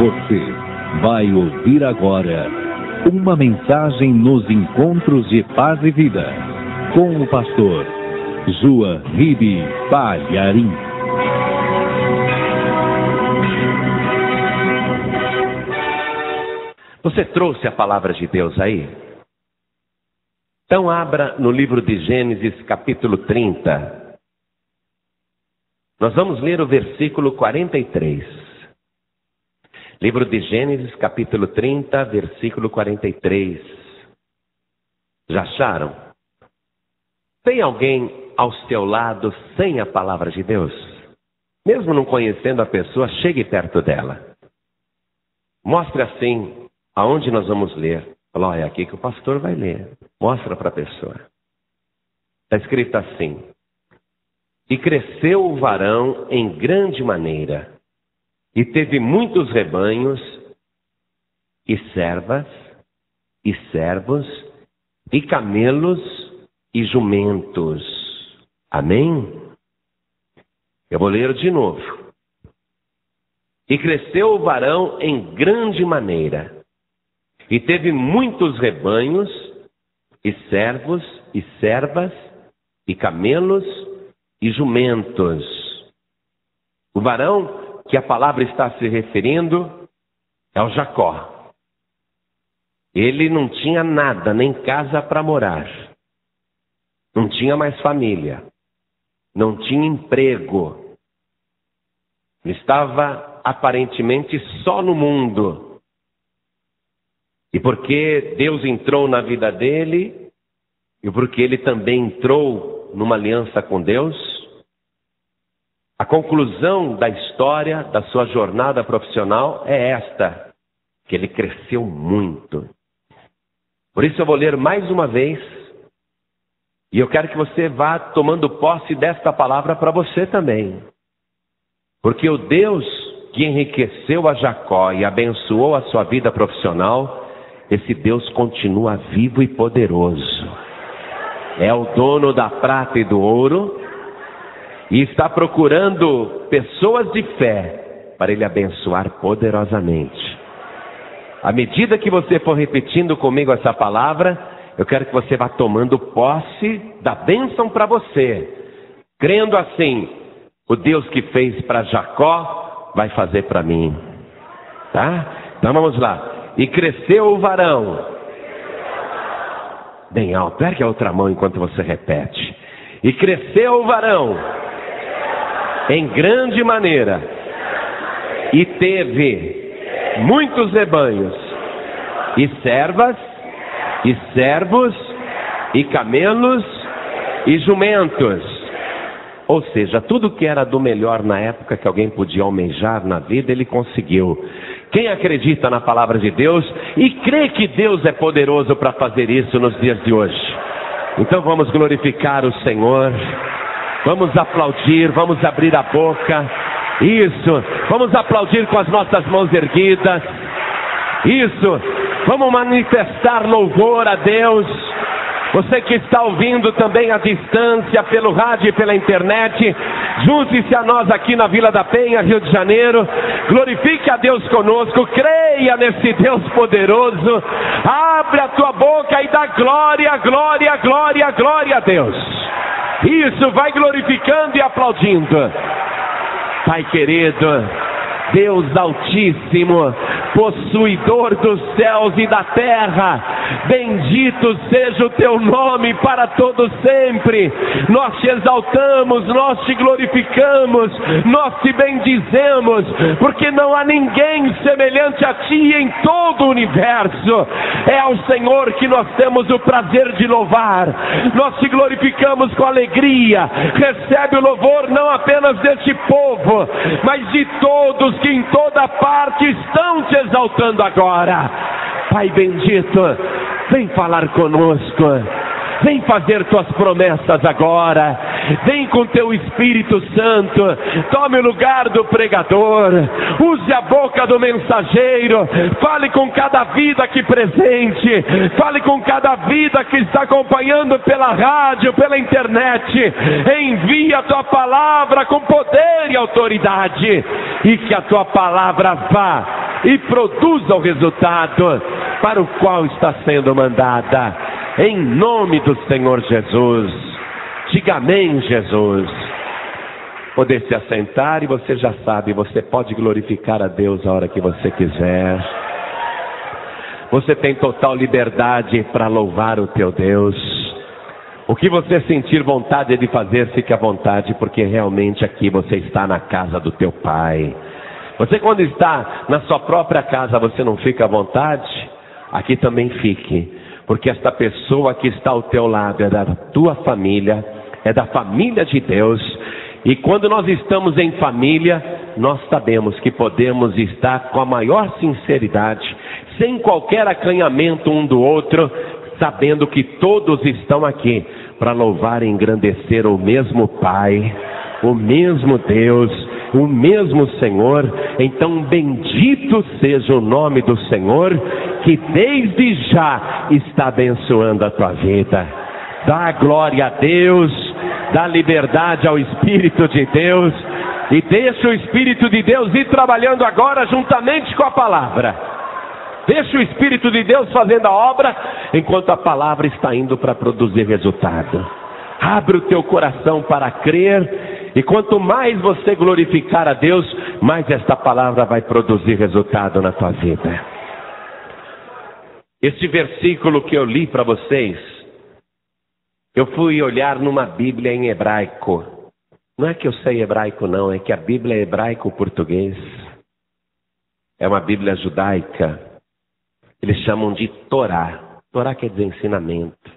Você vai ouvir agora uma mensagem nos encontros de paz e vida com o pastor João Ribe Palharim. Você trouxe a palavra de Deus aí? Então abra no livro de Gênesis, capítulo 30. Nós vamos ler o versículo 43. Livro de Gênesis, capítulo 30, versículo 43. Já acharam? Tem alguém ao seu lado sem a palavra de Deus? Mesmo não conhecendo a pessoa, chegue perto dela. Mostre assim aonde nós vamos ler. Fala, é aqui que o pastor vai ler. Mostra para a pessoa. Está escrito assim: e cresceu o varão em grande maneira, e teve muitos rebanhos, e servas, e servos, e camelos, e jumentos. Amém? Eu vou ler de novo. E cresceu o varão em grande maneira, e teve muitos rebanhos, e servos, e servas, e camelos, e jumentos. O varão que a palavra está se referindo é o Jacó. Ele não tinha nada, nem casa para morar. Não tinha mais família. Não tinha emprego. Ele estava aparentemente só no mundo. E porque Deus entrou na vida dele, e porque ele também entrou numa aliança com Deus, a conclusão da história, da sua jornada profissional é esta: que ele cresceu muito. Por isso eu vou ler mais uma vez, e eu quero que você vá tomando posse desta palavra para você também. Porque o Deus que enriqueceu a Jacó e abençoou a sua vida profissional, esse Deus continua vivo e poderoso. É o dono da prata e do ouro, e está procurando pessoas de fé para Ele abençoar poderosamente. À medida que você for repetindo comigo essa palavra, eu quero que você vá tomando posse da bênção para você. Crendo assim: o Deus que fez para Jacó vai fazer para mim. Tá? Então vamos lá. E cresceu o varão. Bem alto, ergue a outra mão enquanto você repete. E cresceu o varão em grande maneira, e teve muitos rebanhos, e servas, e servos, e camelos, e jumentos. Ou seja, tudo que era do melhor na época que alguém podia almejar na vida, ele conseguiu. Quem acredita na palavra de Deus e crê que Deus é poderoso para fazer isso nos dias de hoje? Então vamos glorificar o Senhor. Vamos aplaudir, vamos abrir a boca. Isso, vamos aplaudir com as nossas mãos erguidas. Isso, vamos manifestar louvor a Deus. Você que está ouvindo também à distância, pelo rádio e pela internet, junte-se a nós aqui na Vila da Penha, Rio de Janeiro. Glorifique a Deus conosco, creia nesse Deus poderoso. Abre a tua boca e dá glória, glória, glória, glória a Deus. Isso, vai glorificando e aplaudindo. Pai querido, Deus Altíssimo, possuidor dos céus e da terra, bendito seja o teu nome para todo sempre. Nós te exaltamos, nós te glorificamos, nós te bendizemos, porque não há ninguém semelhante a ti em todo o universo. É ao Senhor que nós temos o prazer de louvar. Nós te glorificamos com alegria. Recebe o louvor não apenas deste povo, mas de todos que em toda parte estão te exaltando agora. Pai bendito, vem falar conosco. Vem fazer tuas promessas agora. Vem com teu Espírito Santo. Tome o lugar do pregador. Use a boca do mensageiro. Fale com cada vida aqui presente. Fale com cada vida que está acompanhando pela rádio, pela internet. Envia a tua palavra com poder e autoridade. E que a tua palavra vá e produza o resultado para o qual está sendo mandada. Em nome do Senhor Jesus. Diga amém, Jesus. Poder se assentar, e você já sabe, você pode glorificar a Deus a hora que você quiser. Você tem total liberdade para louvar o teu Deus. O que você sentir vontade de fazer, fique à vontade, porque realmente aqui você está na casa do teu Pai. Você, quando está na sua própria casa, você não fica à vontade? Aqui também fique, porque esta pessoa que está ao teu lado é da tua família, é da família de Deus. E quando nós estamos em família, nós sabemos que podemos estar com a maior sinceridade, sem qualquer acanhamento um do outro, sabendo que todos estão aqui para louvar e engrandecer o mesmo Pai, o mesmo Deus, o mesmo Senhor. Então bendito seja o nome do Senhor, que desde já está abençoando a tua vida. Dá glória a Deus, dá liberdade ao Espírito de Deus, e deixa o Espírito de Deus ir trabalhando agora juntamente com a palavra. Deixa o Espírito de Deus fazendo a obra, enquanto a palavra está indo para produzir resultado. Abre o teu coração para crer, e quanto mais você glorificar a Deus, mais esta palavra vai produzir resultado na tua vida. Este versículo que eu li para vocês, eu fui olhar numa Bíblia em hebraico. Não é que eu sei hebraico não, é que a Bíblia é hebraico-português. É uma Bíblia judaica. Eles chamam de Torá. Torá quer dizer ensinamento.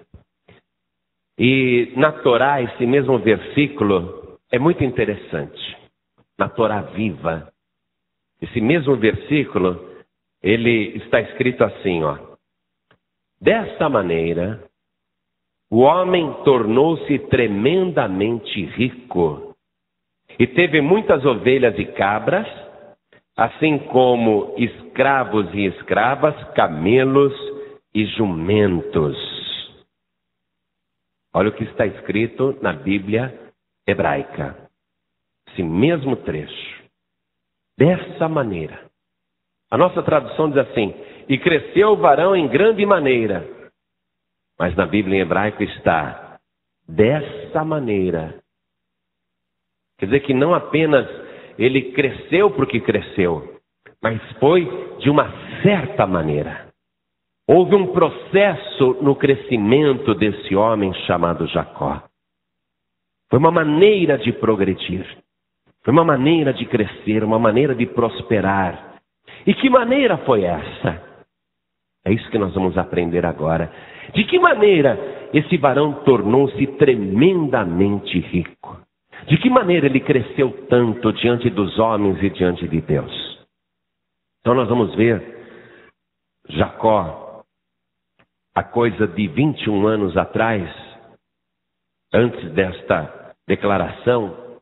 E na Torá, esse mesmo versículo é muito interessante. Na Torá viva, esse mesmo versículo, ele está escrito assim, ó. Desta maneira, o homem tornou-se tremendamente rico e teve muitas ovelhas e cabras, assim como escravos e escravas, camelos e jumentos. Olha o que está escrito na Bíblia hebraica. Esse mesmo trecho. Dessa maneira. A nossa tradução diz assim: e cresceu o varão em grande maneira. Mas na Bíblia em hebraico está dessa maneira. Quer dizer que não apenas ele cresceu porque cresceu, mas foi de uma certa maneira. Houve um processo no crescimento desse homem chamado Jacó. Foi uma maneira de progredir. Foi uma maneira de crescer, uma maneira de prosperar. E que maneira foi essa? É isso que nós vamos aprender agora. De que maneira esse varão tornou-se tremendamente rico? De que maneira ele cresceu tanto diante dos homens e diante de Deus? Então nós vamos ver Jacó, há coisa de 21 anos atrás, antes desta declaração,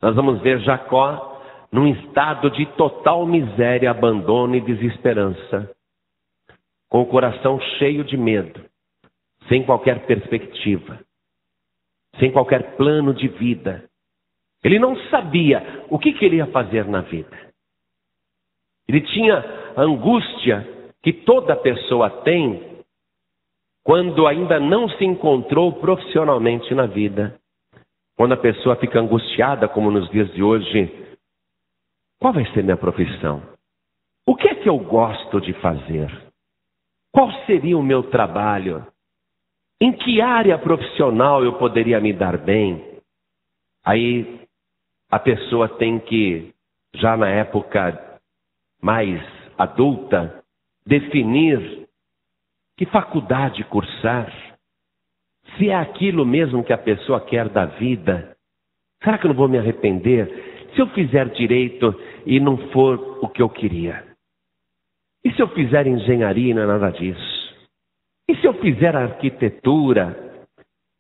nós vamos ver Jacó num estado de total miséria, abandono e desesperança, com o coração cheio de medo, sem qualquer perspectiva, sem qualquer plano de vida. Ele não sabia o que queria fazer na vida. Ele tinha a angústia que toda pessoa tem quando ainda não se encontrou profissionalmente na vida. Quando a pessoa fica angustiada, como nos dias de hoje, qual vai ser minha profissão? O que é que eu gosto de fazer? Qual seria o meu trabalho? Em que área profissional eu poderia me dar bem? Aí a pessoa tem que, já na época mais adulta, definir que faculdade cursar. Se é aquilo mesmo que a pessoa quer da vida, será que eu não vou me arrepender se eu fizer direito e não for o que eu queria? E se eu fizer engenharia e não é nada disso? E se eu fizer arquitetura?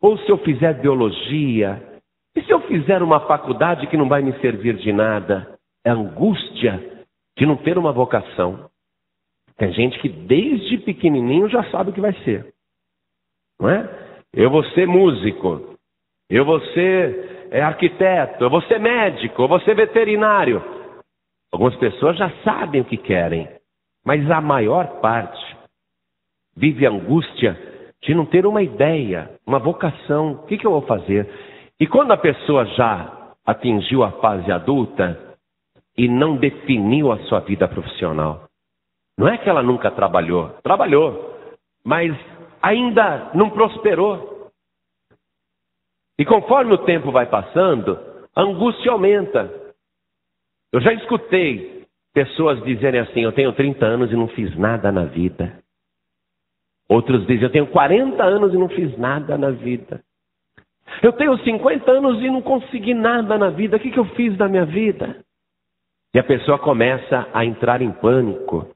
Ou se eu fizer biologia? E se eu fizer uma faculdade que não vai me servir de nada? É a angústia de não ter uma vocação. Tem gente que desde pequenininho já sabe o que vai ser. Não é? Eu vou ser músico. Eu vou ser arquiteto. Eu vou ser médico. Eu vou ser veterinário. Algumas pessoas já sabem o que querem, mas a maior parte vive a angústia de não ter uma ideia, uma vocação. O que eu vou fazer? E quando a pessoa já atingiu a fase adulta e não definiu a sua vida profissional, não é que ela nunca trabalhou, mas ainda não prosperou. E conforme o tempo vai passando, a angústia aumenta. Eu já escutei pessoas dizerem assim: eu tenho 30 anos e não fiz nada na vida. Outros dizem: eu tenho 40 anos e não fiz nada na vida. Eu tenho 50 anos e não consegui nada na vida. O que eu fiz da minha vida? E a pessoa começa a entrar em pânico.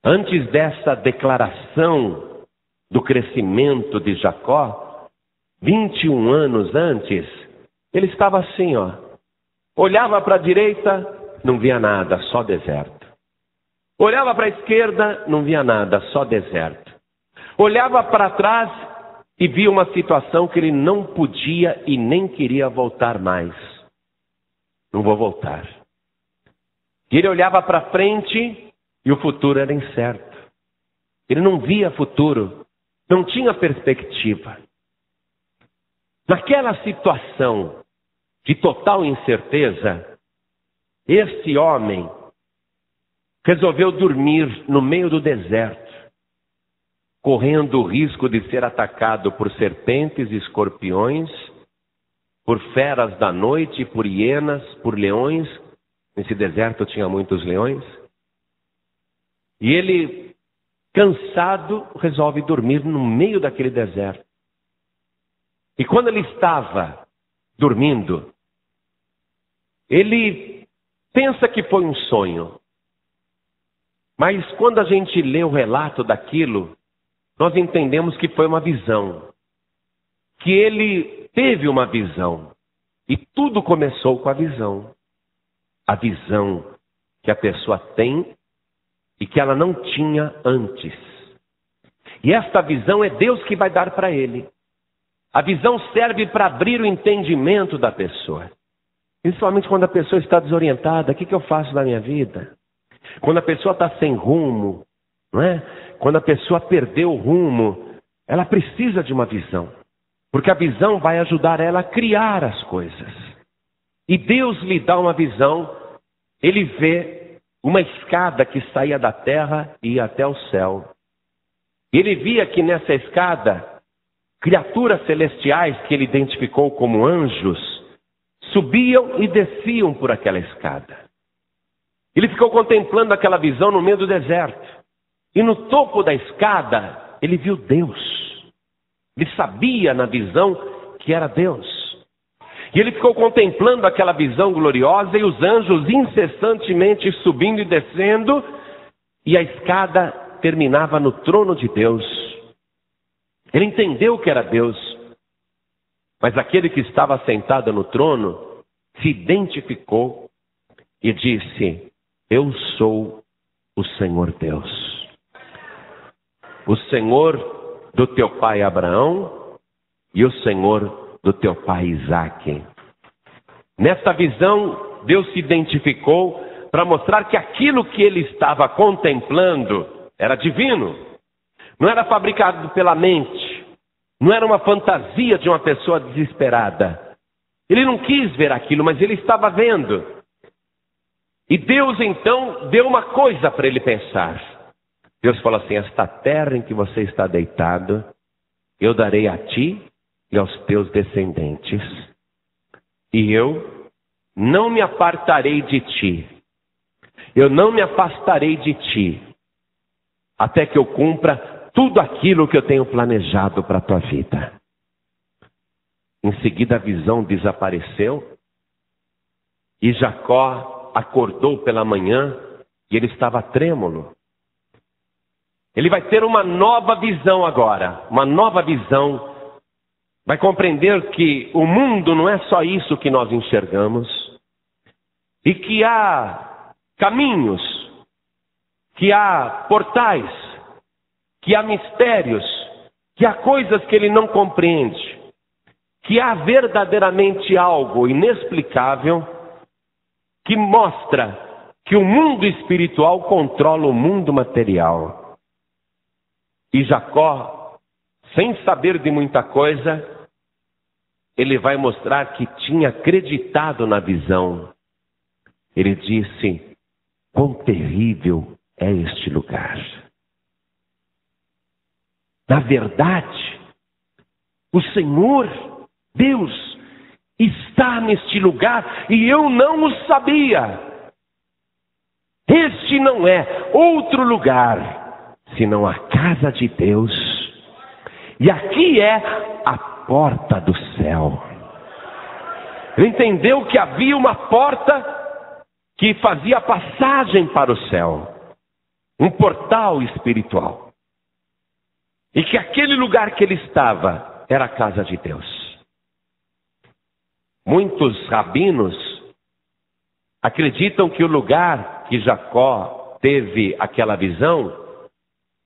Antes dessa declaração do crescimento de Jacó, 21 anos antes, ele estava assim, olhava para a direita, não via nada, só deserto. Olhava para a esquerda, não via nada, só deserto. Olhava para trás e via uma situação que ele não podia e nem queria voltar mais. Não vou voltar. E ele olhava para frente e o futuro era incerto. Ele não via futuro, não tinha perspectiva. Naquela situação de total incerteza, esse homem resolveu dormir no meio do deserto, correndo o risco de ser atacado por serpentes e escorpiões, por feras da noite, por hienas, por leões. Nesse deserto tinha muitos leões. E ele, cansado, resolve dormir no meio daquele deserto. E quando ele estava dormindo, ele pensa que foi um sonho. Mas quando a gente lê o relato daquilo, nós entendemos que foi uma visão. Que ele teve uma visão. E tudo começou com a visão. A visão que a pessoa tem e que ela não tinha antes. E esta visão é Deus que vai dar para ele. A visão serve para abrir o entendimento da pessoa. Principalmente quando a pessoa está desorientada. O que eu faço na minha vida? Quando a pessoa está sem rumo, não é? Quando a pessoa perdeu o rumo, ela precisa de uma visão. Porque a visão vai ajudar ela a criar as coisas. E Deus lhe dá uma visão. Ele vê uma escada que saía da terra e ia até o céu. Ele via que nessa escada, criaturas celestiais que ele identificou como anjos, subiam e desciam por aquela escada. Ele ficou contemplando aquela visão no meio do deserto. E no topo da escada, ele viu Deus. Ele sabia na visão que era Deus. E ele ficou contemplando aquela visão gloriosa e os anjos incessantemente subindo e descendo. E a escada terminava no trono de Deus. Ele entendeu que era Deus. Mas aquele que estava sentado no trono se identificou e disse: eu sou o Senhor Deus. O Senhor do teu pai Abraão e o Senhor do teu pai Isaque. Nesta visão, Deus se identificou para mostrar que aquilo que ele estava contemplando era divino. Não era fabricado pela mente. Não era uma fantasia de uma pessoa desesperada. Ele não quis ver aquilo, mas ele estava vendo. E Deus então deu uma coisa para ele pensar. Deus falou assim: esta terra em que você está deitado, eu darei a ti e aos teus descendentes. E eu não me apartarei de ti. Eu não me afastarei de ti. Até que eu cumpra tudo aquilo que eu tenho planejado para a tua vida. Em seguida a visão desapareceu. E Jacó acordou pela manhã e ele estava trêmulo. Ele vai ter uma nova visão agora, uma nova visão. Vai compreender que o mundo não é só isso que nós enxergamos. E que há caminhos, que há portais, que há mistérios, que há coisas que ele não compreende. Que há verdadeiramente algo inexplicável que mostra que o mundo espiritual controla o mundo material. E Jacó, sem saber de muita coisa, ele vai mostrar que tinha acreditado na visão. Ele disse: quão terrível é este lugar. Na verdade, o Senhor, Deus, está neste lugar e eu não o sabia. Este não é outro lugar, senão a casa de Deus. E aqui é a porta do céu. Ele entendeu que havia uma porta que fazia passagem para o céu. Um portal espiritual. E que aquele lugar que ele estava era a casa de Deus. Muitos rabinos acreditam que o lugar que Jacó teve aquela visão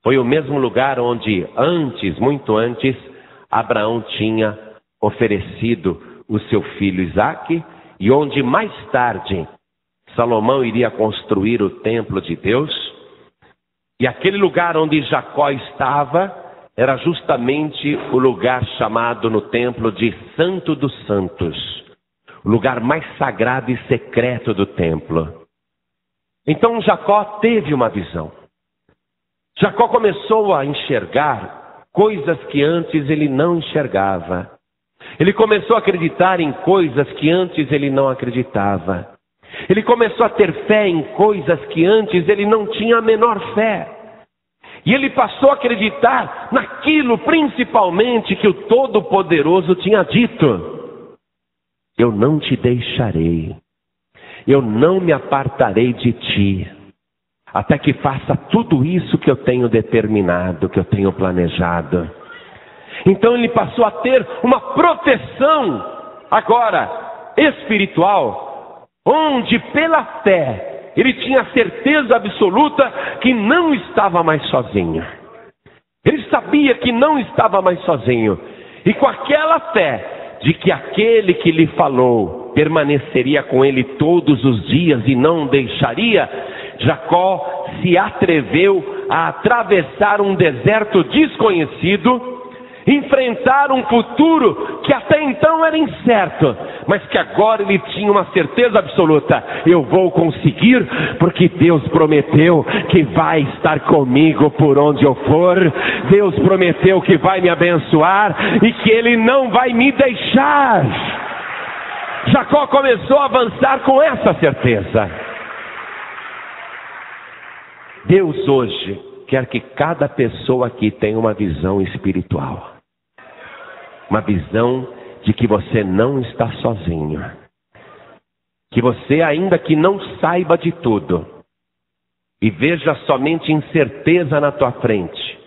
foi o mesmo lugar onde antes, muito antes, Abraão tinha oferecido o seu filho Isaque e onde mais tarde Salomão iria construir o templo de Deus. E aquele lugar onde Jacó estava era justamente o lugar chamado no templo de Santo dos Santos. O lugar mais sagrado e secreto do templo. Então Jacó teve uma visão. Jacó começou a enxergar coisas que antes ele não enxergava. Ele começou a acreditar em coisas que antes ele não acreditava. Ele começou a ter fé em coisas que antes ele não tinha a menor fé. E ele passou a acreditar naquilo principalmente que o Todo-Poderoso tinha dito: eu não te deixarei, eu não me apartarei de ti, até que faça tudo isso que eu tenho determinado, que eu tenho planejado. Então ele passou a ter uma proteção agora espiritual, onde pela fé ele tinha certeza absoluta que não estava mais sozinho. Ele sabia que não estava mais sozinho. E com aquela fé de que aquele que lhe falou permaneceria com ele todos os dias e não deixaria, Jacó se atreveu a atravessar um deserto desconhecido, enfrentar um futuro que até então era incerto, mas que agora ele tinha uma certeza absoluta: eu vou conseguir, porque Deus prometeu que vai estar comigo por onde eu for. Deus prometeu que vai me abençoar e que Ele não vai me deixar. Jacó começou a avançar com essa certeza. Deus hoje quer que cada pessoa aqui tenha uma visão espiritual. Uma visão de que você não está sozinho. Que você, ainda que não saiba de tudo, e veja somente incerteza na tua frente,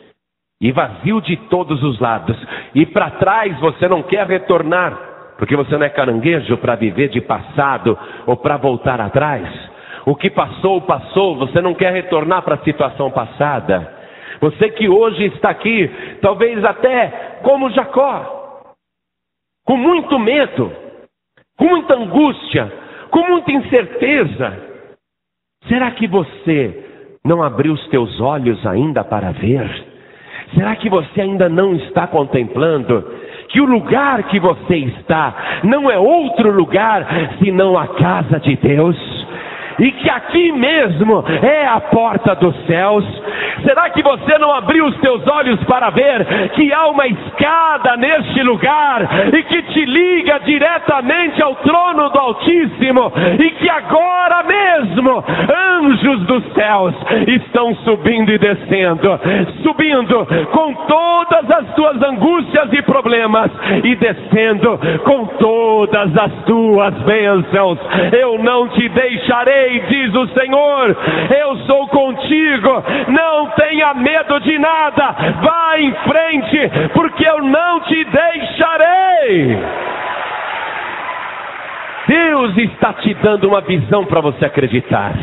e vazio de todos os lados, e para trás você não quer retornar, porque você não é caranguejo para viver de passado ou para voltar atrás. O que passou, passou, você não quer retornar para a situação passada. Você que hoje está aqui, talvez até como Jacó, com muito medo, com muita angústia, com muita incerteza. Será que você não abriu os teus olhos ainda para ver? Será que você ainda não está contemplando que o lugar que você está não é outro lugar senão a casa de Deus? E que aqui mesmo é a porta dos céus? Será que você não abriu os teus olhos para ver que há uma escada neste lugar e que te liga diretamente ao trono do Altíssimo, e que agora mesmo anjos dos céus estão subindo e descendo, subindo com todas as tuas angústias e problemas e descendo com todas as tuas bênçãos? Eu não te deixarei, diz o Senhor, eu sou contigo, não tenha medo de nada, vá em frente, porque eu não te deixarei. Deus está te dando uma visão para você acreditar.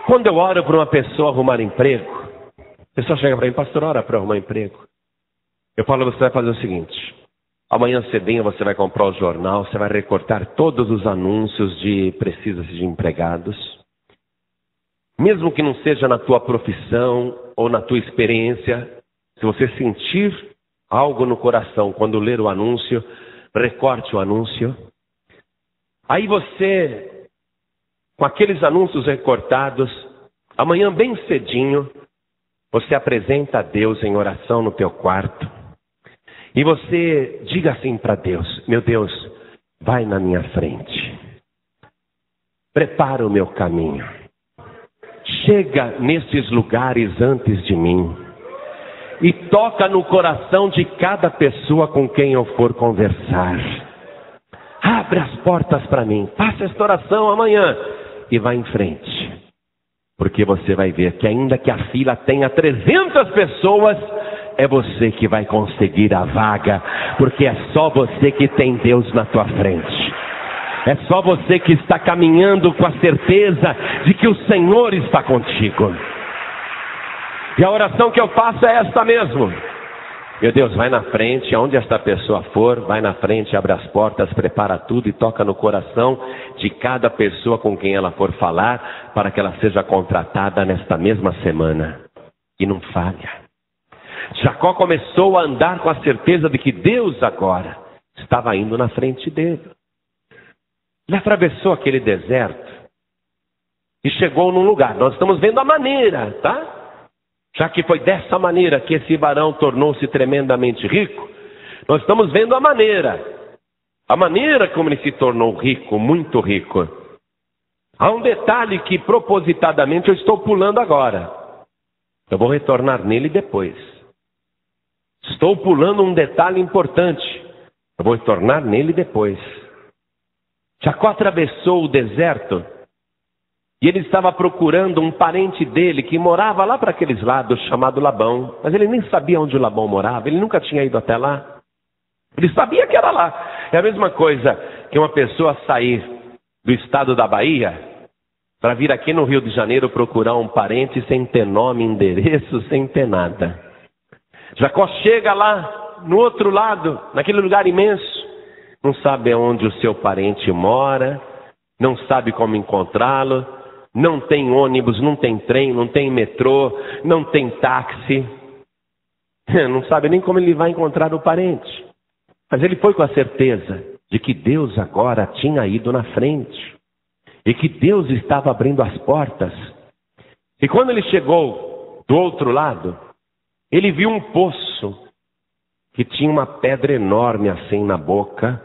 Quando eu oro para uma pessoa arrumar emprego, a pessoa chega para mim: pastor, ora para arrumar emprego. Eu falo: você vai fazer o seguinte, Amanhã cedinho você vai comprar o jornal, você vai recortar todos os anúncios de precisa-se de empregados. Mesmo que não seja na tua profissão ou na tua experiência, se você sentir algo no coração quando ler o anúncio, recorte o anúncio. Aí você, com aqueles anúncios recortados, amanhã bem cedinho, você apresenta a Deus em oração no teu quarto. E você diga assim para Deus: meu Deus, vai na minha frente. Prepara o meu caminho. Chega nesses lugares antes de mim. E toca no coração de cada pessoa com quem eu for conversar. Abre as portas para mim. Faça esta oração amanhã. E vá em frente. Porque você vai ver que ainda que a fila tenha 300 pessoas, é você que vai conseguir a vaga. Porque é só você que tem Deus na tua frente. É só você que está caminhando com a certeza de que o Senhor está contigo. E a oração que eu faço é esta mesmo. Meu Deus, vai na frente, aonde esta pessoa for, vai na frente, abre as portas, prepara tudo e toca no coração de cada pessoa com quem ela for falar, para que ela seja contratada nesta mesma semana. E não falha. Jacó começou a andar com a certeza de que Deus agora estava indo na frente dele. Ele atravessou aquele deserto e chegou num lugar. Nós estamos vendo a maneira, tá? Já que foi dessa maneira que esse varão tornou-se tremendamente rico, nós estamos vendo a maneira como ele se tornou rico, muito rico. Há um detalhe que propositadamente eu estou pulando agora. Eu vou retornar nele depois. Estou pulando um detalhe importante. Eu vou retornar nele depois. Jacó atravessou o deserto e ele estava procurando um parente dele que morava lá para aqueles lados, chamado Labão. Mas ele nem sabia onde o Labão morava, ele nunca tinha ido até lá. Ele sabia que era lá. É a mesma coisa que uma pessoa sair do estado da Bahia para vir aqui no Rio de Janeiro procurar um parente sem ter nome, endereço, sem ter nada. Jacó chega lá no outro lado, naquele lugar imenso, não sabe onde o seu parente mora, não sabe como encontrá-lo, não tem ônibus, não tem trem, não tem metrô, não tem táxi, não sabe nem como ele vai encontrar o parente. Mas ele foi com a certeza de que Deus agora tinha ido na frente e que Deus estava abrindo as portas. E quando ele chegou do outro lado, ele viu um poço que tinha uma pedra enorme assim na boca.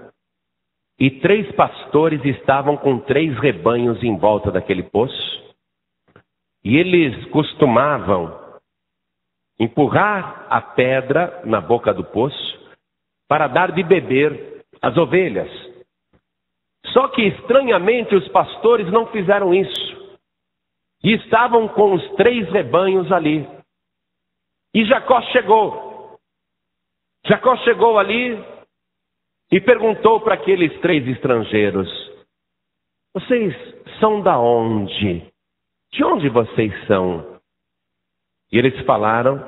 E 3 pastores estavam com 3 rebanhos em volta daquele poço. E eles costumavam empurrar a pedra na boca do poço para dar de beber às ovelhas. Só que estranhamente os pastores não fizeram isso. E estavam com os 3 rebanhos ali. E Jacó chegou. Jacó chegou ali e perguntou para aqueles 3 estrangeiros: vocês são da onde? De onde vocês são? E eles falaram: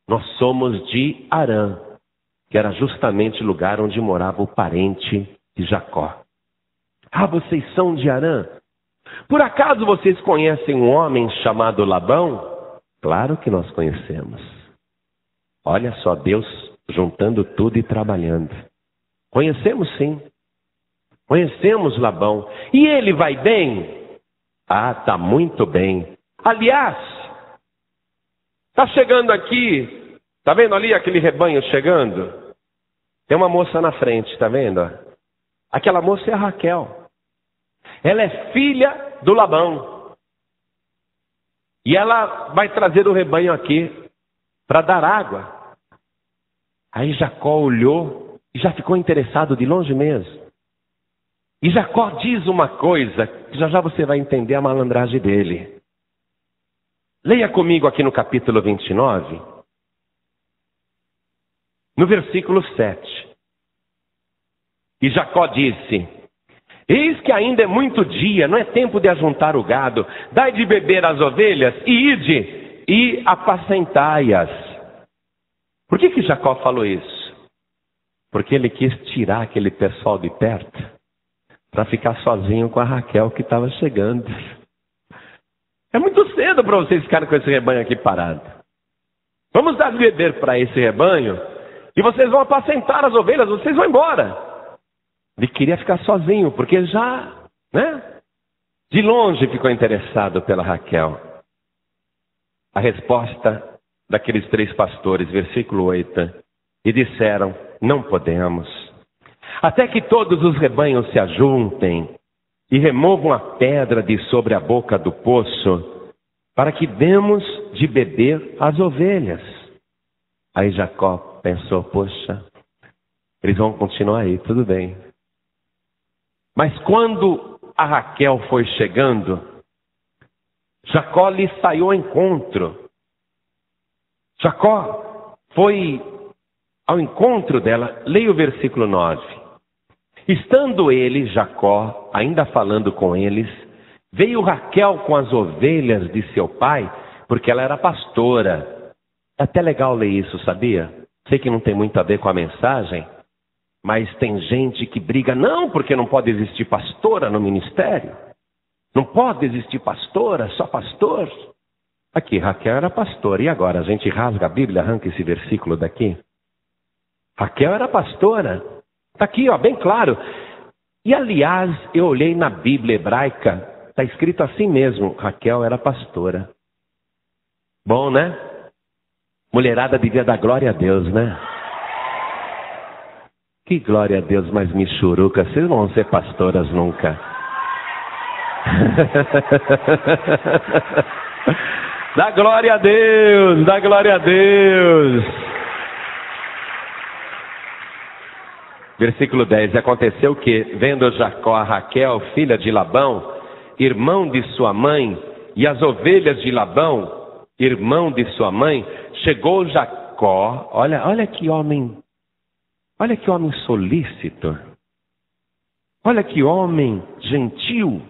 nós somos de Harã, que era justamente o lugar onde morava o parente de Jacó. Ah, vocês são de Harã? Por acaso vocês conhecem um homem chamado Labão? Claro que nós conhecemos. Olha só, Deus juntando tudo e trabalhando. Conhecemos sim. Conhecemos Labão. E ele vai bem? Ah, está muito bem. Aliás, está chegando aqui. Está vendo ali aquele rebanho chegando? Tem uma moça na frente, está vendo? Aquela moça é a Raquel. Ela é filha do Labão. E ela vai trazer o rebanho aqui para dar água. Aí Jacó olhou e já ficou interessado de longe mesmo. E Jacó diz uma coisa, que já você vai entender a malandragem dele. Leia comigo aqui no capítulo 29, no versículo 7. E Jacó disse: eis que ainda é muito dia, não é tempo de ajuntar o gado, dai de beber às ovelhas e ide e apacentai-as. Por que Jacó falou isso? Porque ele quis tirar aquele pessoal de perto para ficar sozinho com a Raquel que estava chegando. É muito cedo para vocês ficarem com esse rebanho aqui parado. Vamos dar de beber para esse rebanho e vocês vão apacentar as ovelhas, vocês vão embora. Ele queria ficar sozinho, porque já, de longe ficou interessado pela Raquel. A resposta daqueles 3 pastores, versículo 8, e disseram: não podemos, até que todos os rebanhos se ajuntem e removam a pedra de sobre a boca do poço, para que demos de beber às ovelhas. Aí Jacó pensou: poxa, eles vão continuar aí, tudo bem. Mas quando a Raquel foi chegando, Jacó lhe saiu ao encontro. Jacó foi ao encontro dela. Leia o versículo 9. Estando ele, Jacó, ainda falando com eles, veio Raquel com as ovelhas de seu pai, porque ela era pastora. É até legal ler isso, sabia? Sei que não tem muito a ver com a mensagem, mas tem gente que briga, não, porque não pode existir pastora no ministério. Não pode existir pastora, só pastor. Aqui, Raquel era pastora. E agora, a gente rasga a Bíblia, arranca esse versículo daqui. Raquel era pastora. Está aqui, bem claro. E aliás, eu olhei na Bíblia hebraica, está escrito assim mesmo: Raquel era pastora. Bom, né? Mulherada devia dar glória a Deus, né? Que glória a Deus, mas michuruca, vocês não vão ser pastoras nunca. Dá glória a Deus, dá glória a Deus. Versículo 10, aconteceu que, vendo Jacó a Raquel, filha de Labão, irmão de sua mãe, e as ovelhas de Labão, irmão de sua mãe, chegou Jacó, olha que homem solícito, olha que homem gentil.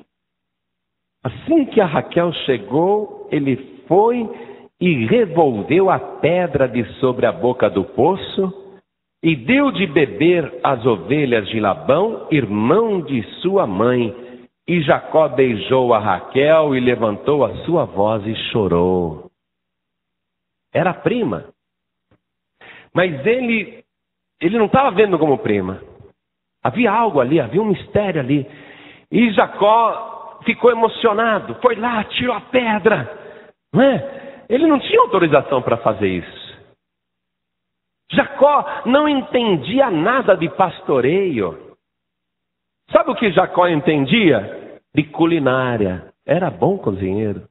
Assim que a Raquel chegou, ele foi e revolveu a pedra de sobre a boca do poço, e deu de beber às ovelhas de Labão, irmão de sua mãe. E Jacó beijou a Raquel e levantou a sua voz e chorou. Era prima. Mas ele não estava vendo como prima. Havia algo ali, havia um mistério ali. E Jacó ficou emocionado. Foi lá, tirou a pedra. Não é? Ele não tinha autorização para fazer isso. Jacó não entendia nada de pastoreio. Sabe o que Jacó entendia? De culinária. Era bom cozinheiro.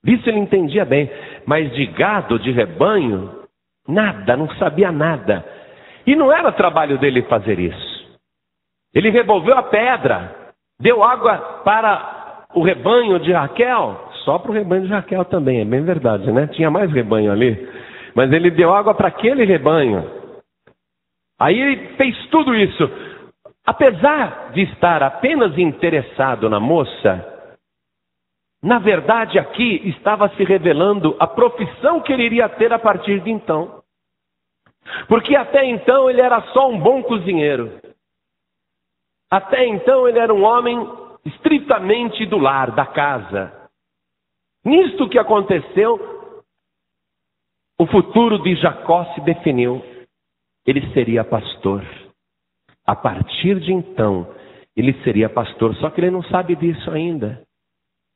Disso ele entendia bem. Mas de gado, de rebanho, nada, não sabia nada. E não era trabalho dele fazer isso. Ele revolveu a pedra, deu água para o rebanho de Raquel. Só para o rebanho de Raquel também, é bem verdade, né? Tinha mais rebanho ali. Mas ele deu água para aquele rebanho. Aí ele fez tudo isso. Apesar de estar apenas interessado na moça, na verdade aqui estava se revelando a profissão que ele iria ter a partir de então. Porque até então ele era só um bom cozinheiro. Até então ele era um homem estritamente do lar, da casa. Nisto que aconteceu, o futuro de Jacó se definiu. Ele seria pastor. A partir de então, ele seria pastor. Só que ele não sabe disso ainda.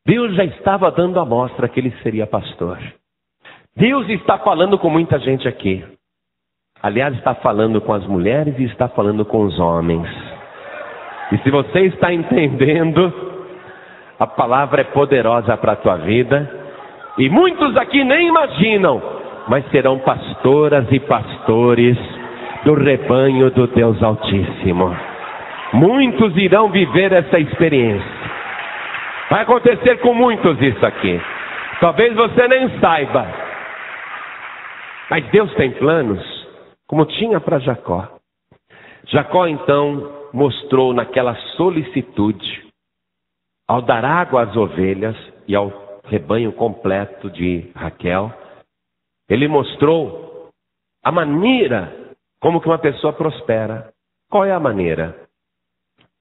Deus já estava dando a mostra que ele seria pastor. Deus está falando com muita gente aqui. Aliás, está falando com as mulheres e está falando com os homens. E se você está entendendo, a palavra é poderosa para a tua vida. E muitos aqui nem imaginam, mas serão pastoras e pastores do rebanho do Deus Altíssimo. Muitos irão viver essa experiência. Vai acontecer com muitos isso aqui. Talvez você nem saiba. Mas Deus tem planos, como tinha para Jacó. Jacó então mostrou naquela solicitude, ao dar água às ovelhas e ao rebanho completo de Raquel, ele mostrou a maneira Como que uma pessoa prospera? Qual é a maneira?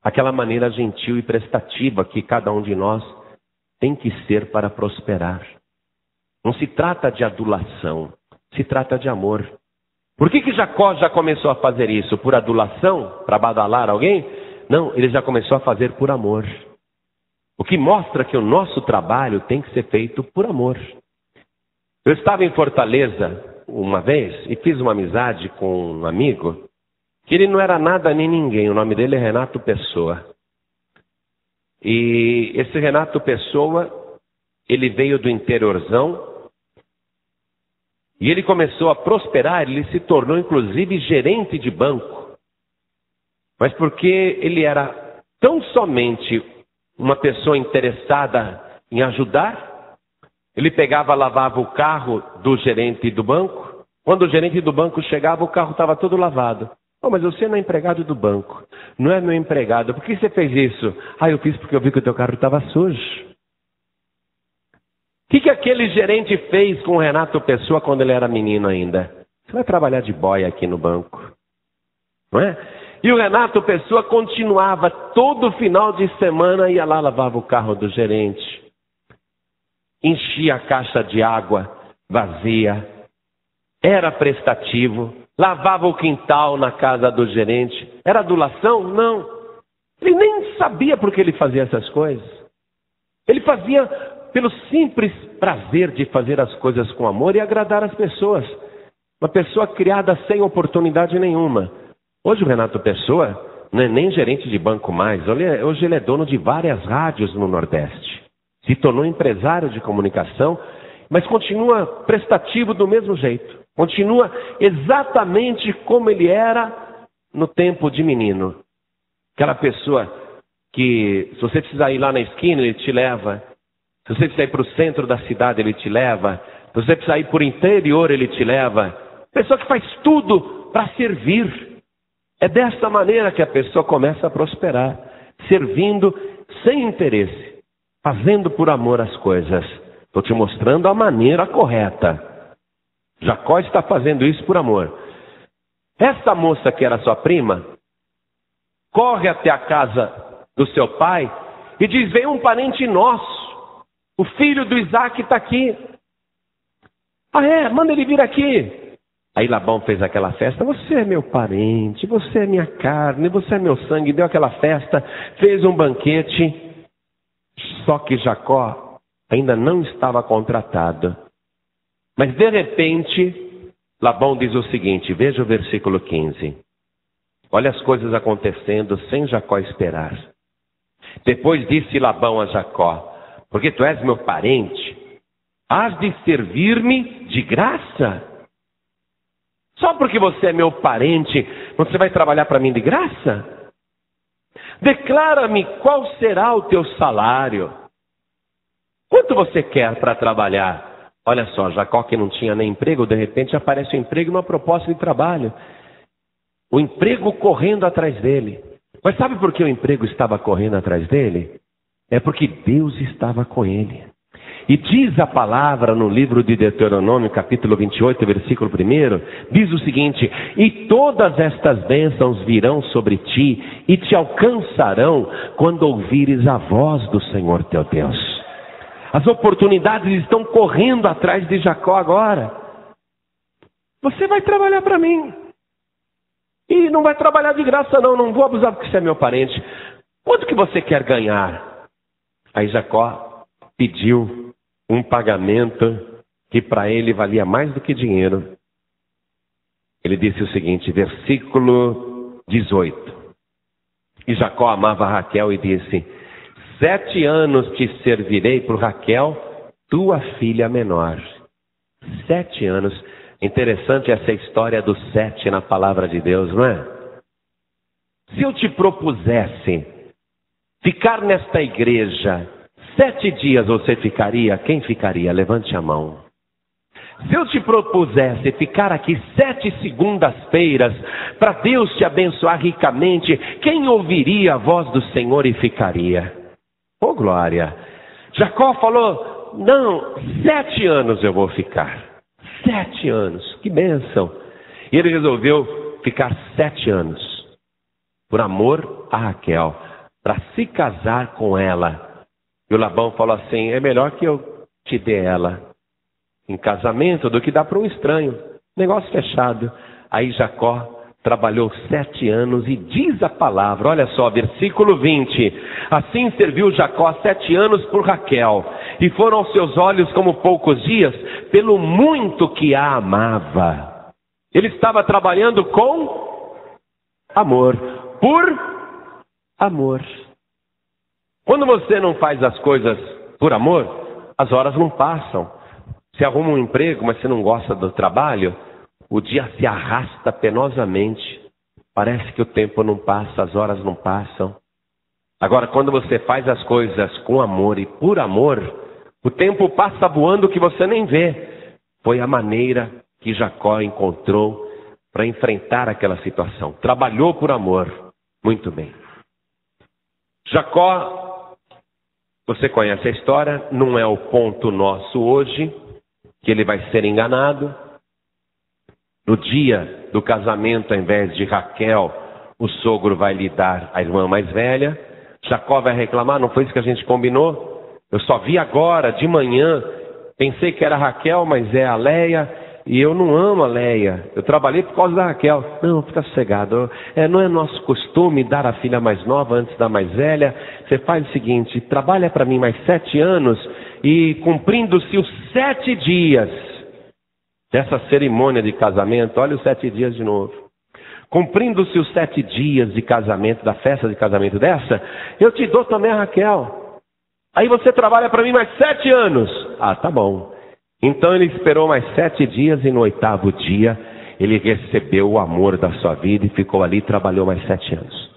Aquela maneira gentil e prestativa que cada um de nós tem que ser para prosperar. Não se trata de adulação, se trata de amor. Por que Jacó já começou a fazer isso? Por adulação? Para badalar alguém? Não, ele já começou a fazer por amor. O que mostra que o nosso trabalho tem que ser feito por amor. Eu estava em Fortaleza uma vez e fiz uma amizade com um amigo que ele não era nada nem ninguém. O nome dele é Renato Pessoa. E esse Renato Pessoa, ele veio do interiorzão e ele começou a prosperar. Ele se tornou inclusive gerente de banco. Mas porque ele era tão somente uma pessoa interessada em ajudar, ele pegava, lavava o carro do gerente do banco. Quando o gerente do banco chegava, o carro estava todo lavado. Oh, mas você não é empregado do banco. Não é meu empregado. Por que você fez isso? Ah, eu fiz porque eu vi que o teu carro estava sujo. O que aquele gerente fez com o Renato Pessoa quando ele era menino ainda? Você vai trabalhar de boy aqui no banco. Não é? E o Renato Pessoa continuava, todo final de semana ia lá, lavava o carro do gerente. Enchia a caixa de água vazia. Era prestativo. Lavava o quintal na casa do gerente. Era adulação? Não. Ele nem sabia por que ele fazia essas coisas. Ele fazia pelo simples prazer de fazer as coisas com amor e agradar as pessoas. Uma pessoa criada sem oportunidade nenhuma. Hoje o Renato Pessoa não é nem gerente de banco mais. Hoje ele é dono de várias rádios no Nordeste. Se tornou empresário de comunicação, mas continua prestativo do mesmo jeito. Continua exatamente como ele era no tempo de menino. Aquela pessoa que, se você precisar ir lá na esquina, ele te leva. Se você precisar ir para o centro da cidade, ele te leva. Se você precisar ir para o interior, ele te leva. Pessoa que faz tudo para servir. É desta maneira que a pessoa começa a prosperar. Servindo sem interesse. Fazendo por amor as coisas. Estou te mostrando a maneira correta. Jacó está fazendo isso por amor. Essa moça que era sua prima, corre até a casa do seu pai e diz: vem um parente nosso, o filho do Isaac está aqui. Ah é? Manda ele vir aqui. Aí Labão fez aquela festa. Você é meu parente, você é minha carne, você é meu sangue. Deu aquela festa, fez um banquete. Só que Jacó ainda não estava contratado. Mas de repente, Labão diz o seguinte, veja o versículo 15. Olha as coisas acontecendo sem Jacó esperar. Depois disse Labão a Jacó: porque tu és meu parente, hás de servir-me de graça? Só porque você é meu parente, você vai trabalhar para mim de graça? Declara-me qual será o teu salário. Quanto você quer para trabalhar? Olha só, Jacó, que não tinha nem emprego, de repente aparece um emprego e uma proposta de trabalho. O emprego correndo atrás dele. Mas sabe por que o emprego estava correndo atrás dele? É porque Deus estava com ele. E diz a palavra no livro de Deuteronômio, capítulo 28, versículo 1, diz o seguinte: e todas estas bênçãos virão sobre ti e te alcançarão quando ouvires a voz do Senhor teu Deus. As oportunidades estão correndo atrás de Jacó agora. Você vai trabalhar para mim. E não vai trabalhar de graça não, não vou abusar porque você é meu parente. Quanto que você quer ganhar? Aí Jacó pediu um pagamento que para ele valia mais do que dinheiro. Ele disse o seguinte, versículo 18. E Jacó amava Raquel e disse: 7 anos te servirei por Raquel, tua filha menor. 7 anos. Interessante essa história do 7 na palavra de Deus, não é? Se eu te propusesse ficar nesta igreja 7 dias, você ficaria? Quem ficaria? Levante a mão. Se eu te propusesse ficar aqui 7 segundas-feiras para Deus te abençoar ricamente, quem ouviria a voz do Senhor e ficaria? Oh, glória! Jacó falou: não, 7 anos eu vou ficar. 7 anos, que bênção! E ele resolveu ficar 7 anos por amor a Raquel, para se casar com ela. E o Labão falou assim: é melhor que eu te dê ela em casamento do que dar para um estranho. Negócio fechado. Aí Jacó trabalhou 7 anos e diz a palavra, olha só, versículo 20. Assim serviu Jacó 7 anos por Raquel, e foram aos seus olhos como poucos dias, pelo muito que a amava. Ele estava trabalhando com amor, por amor. Quando você não faz as coisas por amor, as horas não passam. Você arruma um emprego, mas você não gosta do trabalho, o dia se arrasta penosamente. Parece que o tempo não passa, as horas não passam. Agora, quando você faz as coisas com amor e por amor, o tempo passa voando que você nem vê. Foi a maneira que Jacó encontrou para enfrentar aquela situação. Trabalhou por amor. Muito bem. Jacó, você conhece a história, não é o ponto nosso hoje, que ele vai ser enganado. No dia do casamento, ao invés de Raquel, o sogro vai lhe dar a irmã mais velha. Jacó vai reclamar: não foi isso que a gente combinou? Eu só vi agora, de manhã, pensei que era Raquel, mas é a Leia, e eu não amo a Leia. Eu trabalhei por causa da Raquel. Não, fica sossegado. Não é nosso costume dar a filha mais nova antes da mais velha. Você faz o seguinte: trabalha para mim mais 7 anos, e cumprindo-se os 7 dias dessa cerimônia de casamento, olha os 7 dias de novo. Cumprindo-se os 7 dias de casamento, da festa de casamento dessa, eu te dou também a Raquel. Aí você trabalha para mim mais 7 anos. Ah, tá bom. Então ele esperou mais 7 dias e no 8º dia ele recebeu o amor da sua vida e ficou ali e trabalhou mais 7 anos.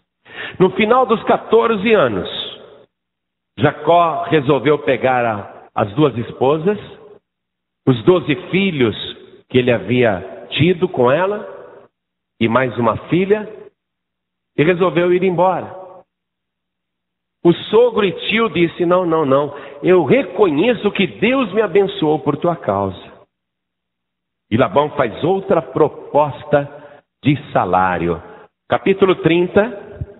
No final dos 14 anos, Jacó resolveu pegar as 2 esposas, os 12 filhos que ele havia tido com ela, e mais uma filha, e resolveu ir embora. O sogro e tio disse: não, eu reconheço que Deus me abençoou por tua causa. E Labão faz outra proposta de salário. Capítulo 30,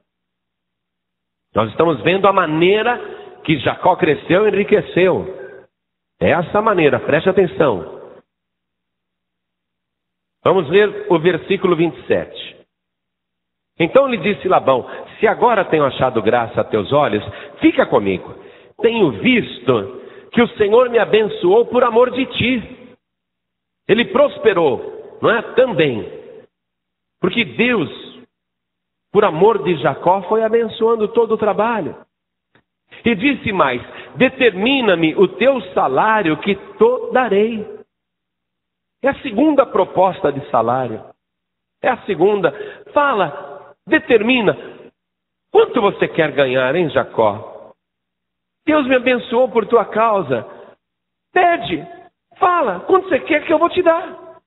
nós estamos vendo a maneira que Jacó cresceu e enriqueceu. É essa maneira, preste atenção. Vamos ler o versículo 27. Então lhe disse Labão: se agora tenho achado graça a teus olhos, fica comigo. Tenho visto que o Senhor me abençoou por amor de ti. Ele prosperou, não é? Também. Porque Deus, por amor de Jacó, foi abençoando todo o trabalho. E disse mais: determina-me o teu salário que te darei. É a segunda proposta de salário. É a segunda. Fala, determina. Quanto você quer ganhar, hein, Jacó? Deus me abençoou por tua causa. Pede, fala, quanto você quer que eu vou te dar?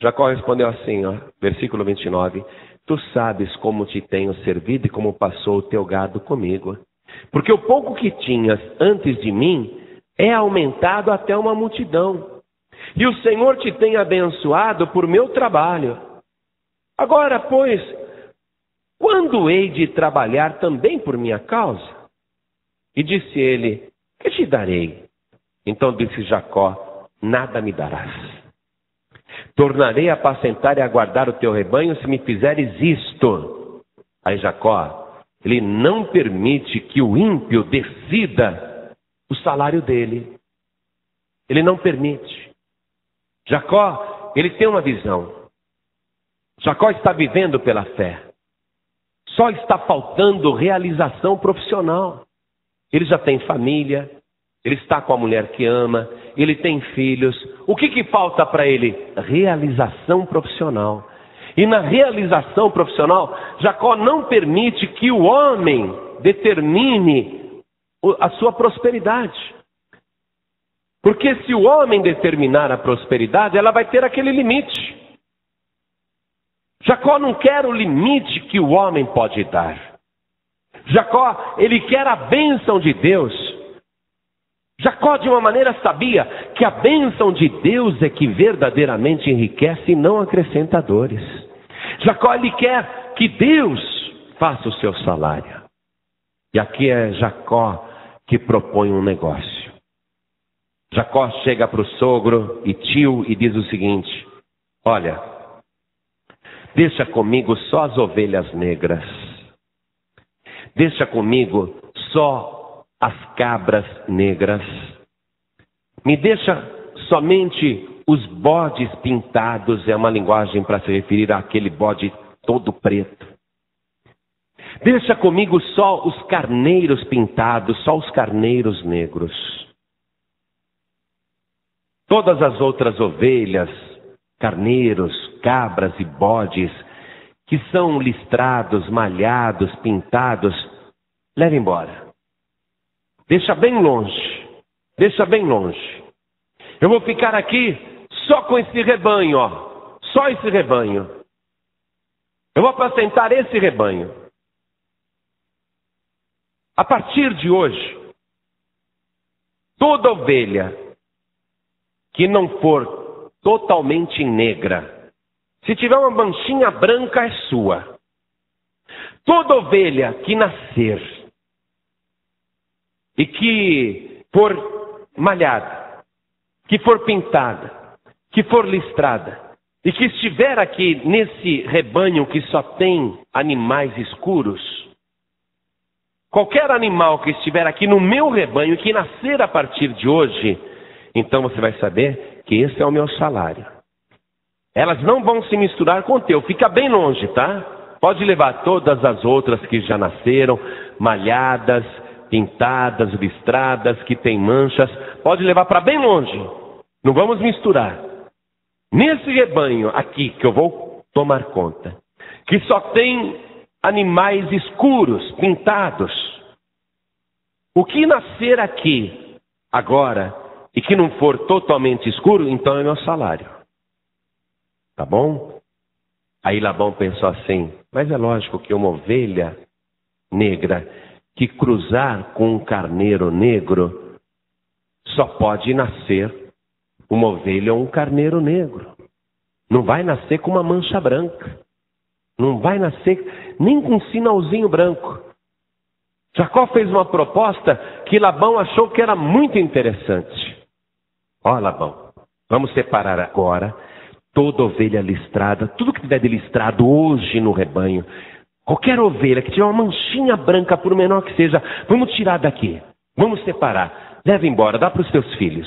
Jacó respondeu assim, versículo 29. Tu sabes como te tenho servido e como passou o teu gado comigo. Porque o pouco que tinhas antes de mim é aumentado até uma multidão. E o Senhor te tem abençoado por meu trabalho. Agora, pois, quando hei de trabalhar também por minha causa? E disse ele: que te darei? Então disse Jacó: nada me darás. Tornarei a apacentar e a guardar o teu rebanho se me fizeres isto. Aí Jacó, ele não permite que o ímpio decida o salário dele. Ele não permite. Jacó, ele tem uma visão. Jacó está vivendo pela fé. Só está faltando realização profissional. Ele já tem família, ele está com a mulher que ama, ele tem filhos. O que falta para ele? Realização profissional. E na realização profissional, Jacó não permite que o homem determine a sua prosperidade. Porque se o homem determinar a prosperidade, ela vai ter aquele limite. Jacó não quer o limite que o homem pode dar. Jacó, ele quer a bênção de Deus. Jacó, de uma maneira, sabia que a bênção de Deus é que verdadeiramente enriquece e não acrescenta dores. Jacó, ele quer que Deus faça o seu salário. E aqui é Jacó que propõe um negócio. Jacó chega para o sogro e tio e diz o seguinte: olha, deixa comigo só as ovelhas negras. Deixa comigo só as cabras negras. Me deixa somente os bodes pintados, é uma linguagem para se referir àquele bode todo preto. Deixa comigo só os carneiros pintados, só os carneiros negros. Todas as outras ovelhas, carneiros, cabras e bodes, que são listrados, malhados, pintados, leva embora. Deixa bem longe, deixa bem longe. Eu vou ficar aqui só com esse rebanho, ó. Só esse rebanho. Eu vou apacentar esse rebanho. A partir de hoje, toda ovelha que não for totalmente negra, se tiver uma manchinha branca, é sua. Toda ovelha que nascer e que for malhada, que for pintada, que for listrada, e que estiver aqui nesse rebanho que só tem animais escuros, qualquer animal que estiver aqui no meu rebanho, que nascer a partir de hoje, então você vai saber que esse é o meu salário. Elas não vão se misturar com o teu, fica bem longe, tá? Pode levar todas as outras que já nasceram, malhadas, pintadas, listradas, que tem manchas, pode levar para bem longe. Não vamos misturar. Nesse rebanho aqui que eu vou tomar conta, que só tem animais escuros, pintados, o que nascer aqui agora e que não for totalmente escuro, então é meu salário. Tá bom? Aí Labão pensou assim: mas é lógico que uma ovelha negra que cruzar com um carneiro negro, só pode nascer uma ovelha ou um carneiro negro. Não vai nascer com uma mancha branca. Não vai nascer nem com um sinalzinho branco. Jacó fez uma proposta que Labão achou que era muito interessante. Ó, Labão, vamos separar agora toda ovelha listrada, tudo que tiver de listrado hoje no rebanho. Qualquer ovelha que tiver uma manchinha branca, por menor que seja, vamos tirar daqui. Vamos separar. Leva embora, dá para os teus filhos.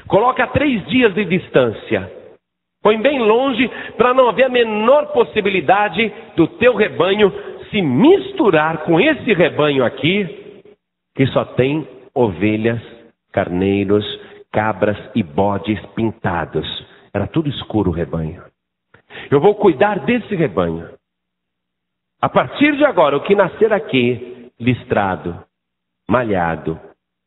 Coloca a 3 dias de distância. Põe bem longe para não haver a menor possibilidade do teu rebanho se misturar com esse rebanho aqui, que só tem ovelhas, carneiros, cabras e bodes pintados. Era tudo escuro o rebanho. Eu vou cuidar desse rebanho. A partir de agora, o que nascer aqui, listrado, malhado,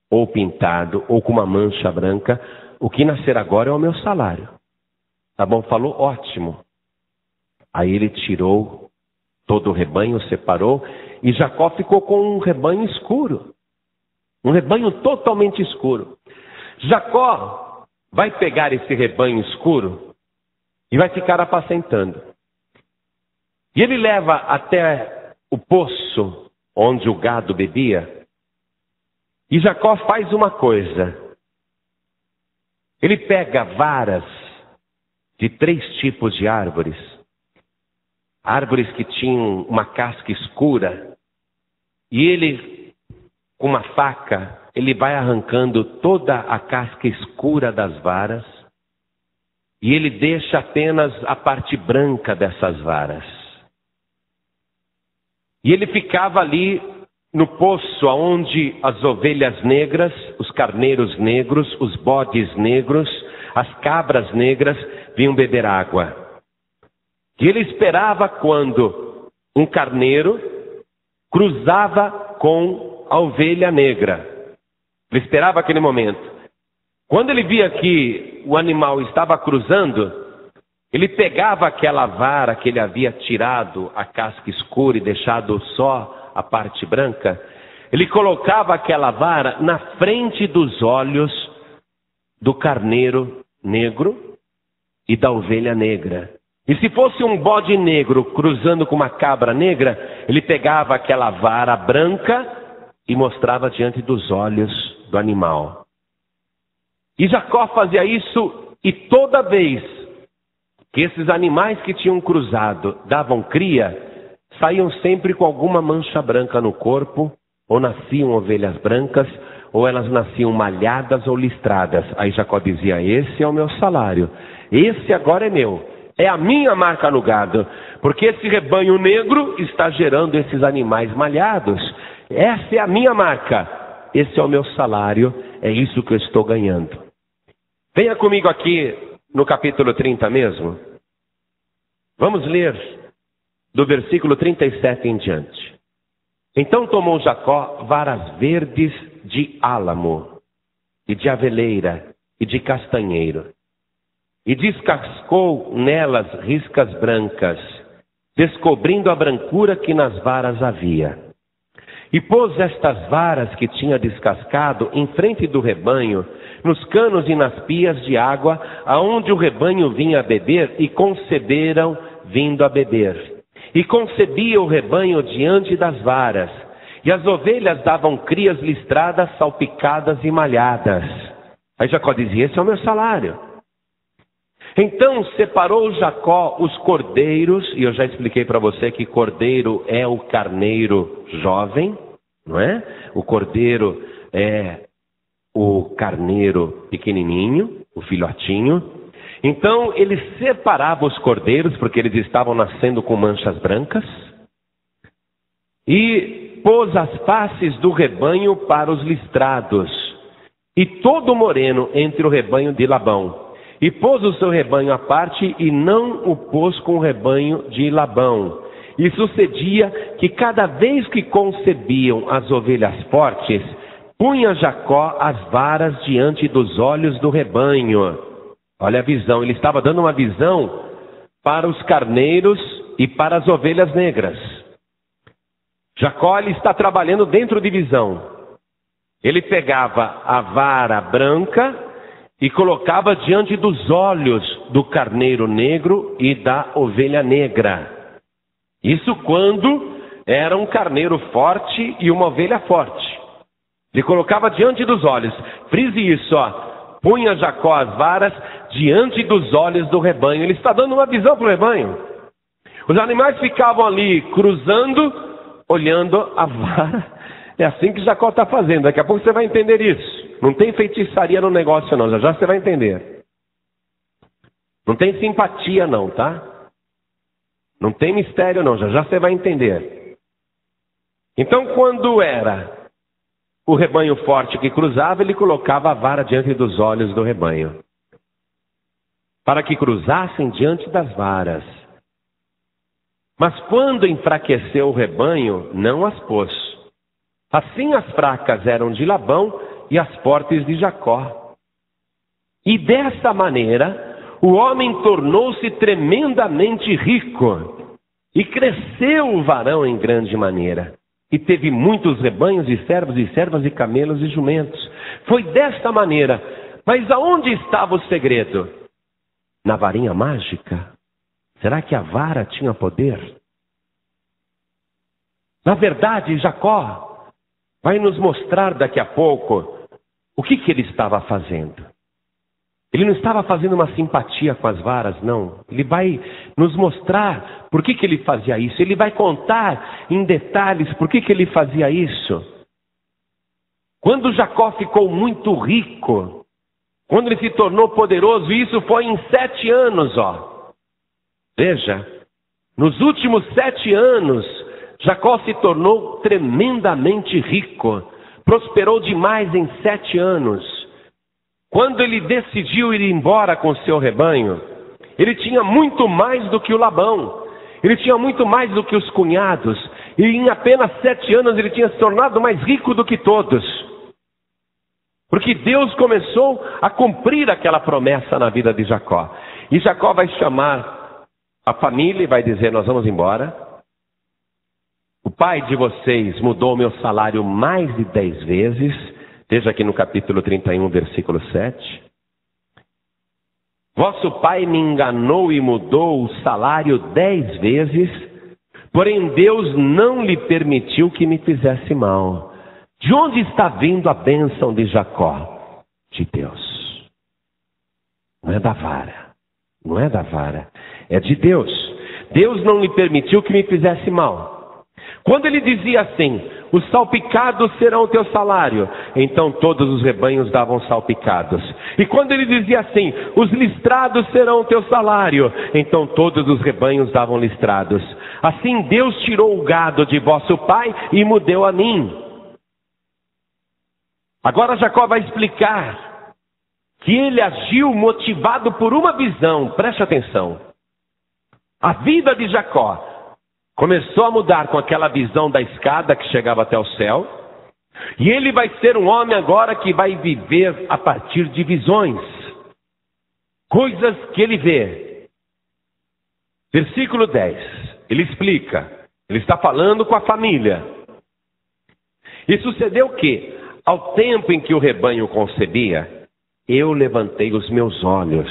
ou pintado, ou com uma mancha branca, o que nascer agora é o meu salário. Tá bom? Falou, ótimo. Aí ele tirou todo o rebanho, separou, e Jacó ficou com um rebanho escuro. Um rebanho totalmente escuro. Jacó vai pegar esse rebanho escuro e vai ficar apacentando. E ele leva até o poço onde o gado bebia. E Jacó faz uma coisa. Ele pega varas de 3 tipos de árvores. Árvores que tinham uma casca escura. E ele, com uma faca, ele vai arrancando toda a casca escura das varas. E ele deixa apenas a parte branca dessas varas. E ele ficava ali no poço onde as ovelhas negras, os carneiros negros, os bodes negros, as cabras negras vinham beber água. E ele esperava quando um carneiro cruzava com a ovelha negra. Ele esperava aquele momento. Quando ele via que o animal estava cruzando, ele pegava aquela vara que ele havia tirado a casca escura e deixado só a parte branca, ele colocava aquela vara na frente dos olhos do carneiro negro e da ovelha negra. E se fosse um bode negro cruzando com uma cabra negra, ele pegava aquela vara branca e mostrava diante dos olhos do animal. E Jacó fazia isso, e toda vez que esses animais que tinham cruzado davam cria, saíam sempre com alguma mancha branca no corpo, ou nasciam ovelhas brancas, ou elas nasciam malhadas ou listradas. Aí Jacó dizia: esse é o meu salário, esse agora é meu, é a minha marca no gado, porque esse rebanho negro está gerando esses animais malhados. Essa é a minha marca, esse é o meu salário, é isso que eu estou ganhando. Venha comigo aqui no capítulo 30 mesmo. Vamos ler do versículo 37 em diante. Então tomou Jacó varas verdes de álamo, e de aveleira, e de castanheiro, e descascou nelas riscas brancas, descobrindo a brancura que nas varas havia. E pôs estas varas que tinha descascado em frente do rebanho, nos canos e nas pias de água, aonde o rebanho vinha a beber, e conceberam vindo a beber. E concebia o rebanho diante das varas, e as ovelhas davam crias listradas, salpicadas e malhadas. Aí Jacó dizia: esse é o meu salário. Então separou Jacó os cordeiros, e eu já expliquei para você que cordeiro é o carneiro jovem, não é? O cordeiro é o carneiro pequenininho, o filhotinho. Então ele separava os cordeiros, porque eles estavam nascendo com manchas brancas, e pôs as faces do rebanho para os listrados, e todo moreno entre o rebanho de Labão. E pôs o seu rebanho à parte, e não o pôs com o rebanho de Labão. E sucedia que cada vez que concebiam as ovelhas fortes, punha Jacó as varas diante dos olhos do rebanho. Olha a visão, ele estava dando uma visão para os carneiros e para as ovelhas negras. Jacó, ele está trabalhando dentro de visão. Ele pegava a vara branca e colocava diante dos olhos do carneiro negro e da ovelha negra. Isso quando era um carneiro forte e uma ovelha forte. Ele colocava diante dos olhos. Frise isso, ó. Punha Jacó as varas diante dos olhos do rebanho. Ele está dando uma visão para o rebanho. Os animais ficavam ali cruzando, olhando a vara. É assim que Jacó está fazendo. Daqui a pouco você vai entender isso. Não tem feitiçaria no negócio não, já você vai entender. Não tem simpatia não, tá? Não tem mistério não, já você vai entender. Então quando era o rebanho forte que cruzava, ele colocava a vara diante dos olhos do rebanho, para que cruzassem diante das varas. Mas quando enfraqueceu o rebanho, não as pôs. Assim as fracas eram de Labão e as fortes de Jacó. E dessa maneira, o homem tornou-se tremendamente rico, e cresceu o varão em grande maneira. E teve muitos rebanhos e servos e servas e camelos e jumentos. Foi desta maneira. Mas aonde estava o segredo? Na varinha mágica? Será que a vara tinha poder? Na verdade, Jacó vai nos mostrar daqui a pouco o que ele estava fazendo. Ele não estava fazendo uma simpatia com as varas, não. Ele vai nos mostrar por que ele fazia isso. Ele vai contar em detalhes por que ele fazia isso. Quando Jacó ficou muito rico, quando ele se tornou poderoso, isso foi em 7 anos, ó. Veja, nos últimos 7 anos, Jacó se tornou tremendamente rico. Prosperou demais em 7 anos. Quando ele decidiu ir embora com seu rebanho, ele tinha muito mais do que o Labão. Ele tinha muito mais do que os cunhados. E em apenas 7 anos ele tinha se tornado mais rico do que todos. Porque Deus começou a cumprir aquela promessa na vida de Jacó. E Jacó vai chamar a família e vai dizer: nós vamos embora. O pai de vocês mudou meu salário mais de 10 vezes. Veja aqui no capítulo 31, versículo 7. Vosso pai me enganou e mudou o salário 10 vezes, porém Deus não lhe permitiu que me fizesse mal. De onde está vindo a bênção de Jacó? De Deus. Não é da vara. Não é da vara. É de Deus. Deus não lhe permitiu que me fizesse mal. Quando ele dizia assim, os salpicados serão o teu salário, então todos os rebanhos davam salpicados. E quando ele dizia assim, os listrados serão o teu salário, então todos os rebanhos davam listrados. Assim Deus tirou o gado de vosso pai e me deu a mim. Agora Jacó vai explicar que ele agiu motivado por uma visão. Preste atenção. A vida de Jacó começou a mudar com aquela visão da escada que chegava até o céu. E ele vai ser um homem agora que vai viver a partir de visões. Coisas que ele vê. Versículo 10. Ele explica. Ele está falando com a família. E sucedeu que, ao tempo em que o rebanho concebia, eu levantei os meus olhos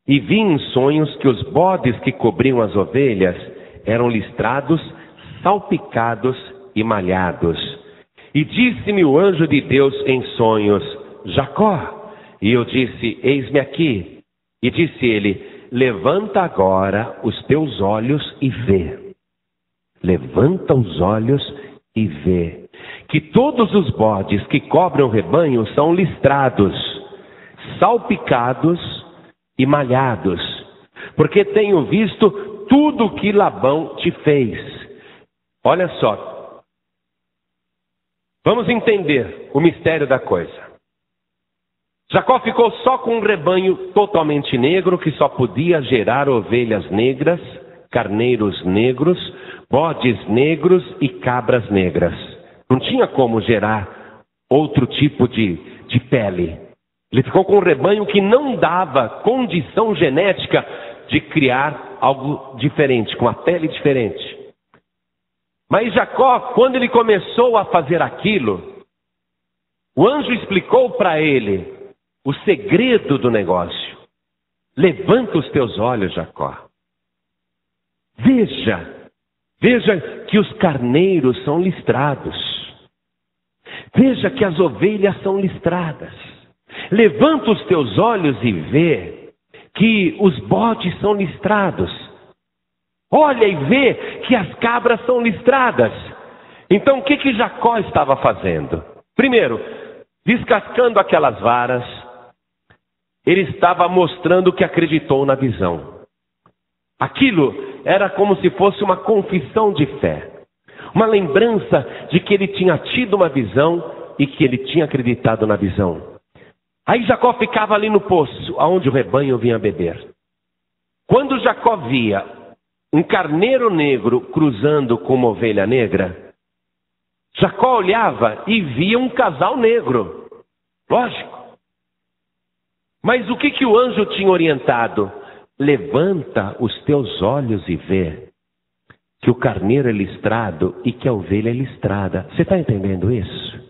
e vi em sonhos que os bodes que cobriam as ovelhas eram listrados, salpicados e malhados. E disse-me o anjo de Deus em sonhos, Jacó. E eu disse, eis-me aqui. E disse ele, levanta agora os teus olhos e vê. Levanta os olhos e vê. Que todos os bodes que cobrem o rebanho são listrados, salpicados e malhados. Porque tenho visto tudo o que Labão te fez. Olha só. Vamos entender o mistério da coisa. Jacó ficou só com um rebanho totalmente negro, que só podia gerar ovelhas negras, carneiros negros, bodes negros e cabras negras. Não tinha como gerar outro tipo de pele. Ele ficou com um rebanho que não dava condição genética de criar algo diferente, com a pele diferente. Mas Jacó, quando ele começou a fazer aquilo, o anjo explicou para ele o segredo do negócio. Levanta os teus olhos, Jacó. Veja que os carneiros são listrados. Veja que as ovelhas são listradas. Levanta os teus olhos e vê que os bodes são listrados. Olha e vê que as cabras são listradas. Então o que Jacó estava fazendo? Primeiro, descascando aquelas varas, ele estava mostrando que acreditou na visão. Aquilo era como se fosse uma confissão de fé. Uma lembrança de que ele tinha tido uma visão e que ele tinha acreditado na visão. Aí Jacó ficava ali no poço, aonde o rebanho vinha beber. Quando Jacó via um carneiro negro cruzando com uma ovelha negra, Jacó olhava e via um casal negro. Lógico. Mas o que o anjo tinha orientado? Levanta os teus olhos e vê que o carneiro é listrado e que a ovelha é listrada. Você está entendendo isso?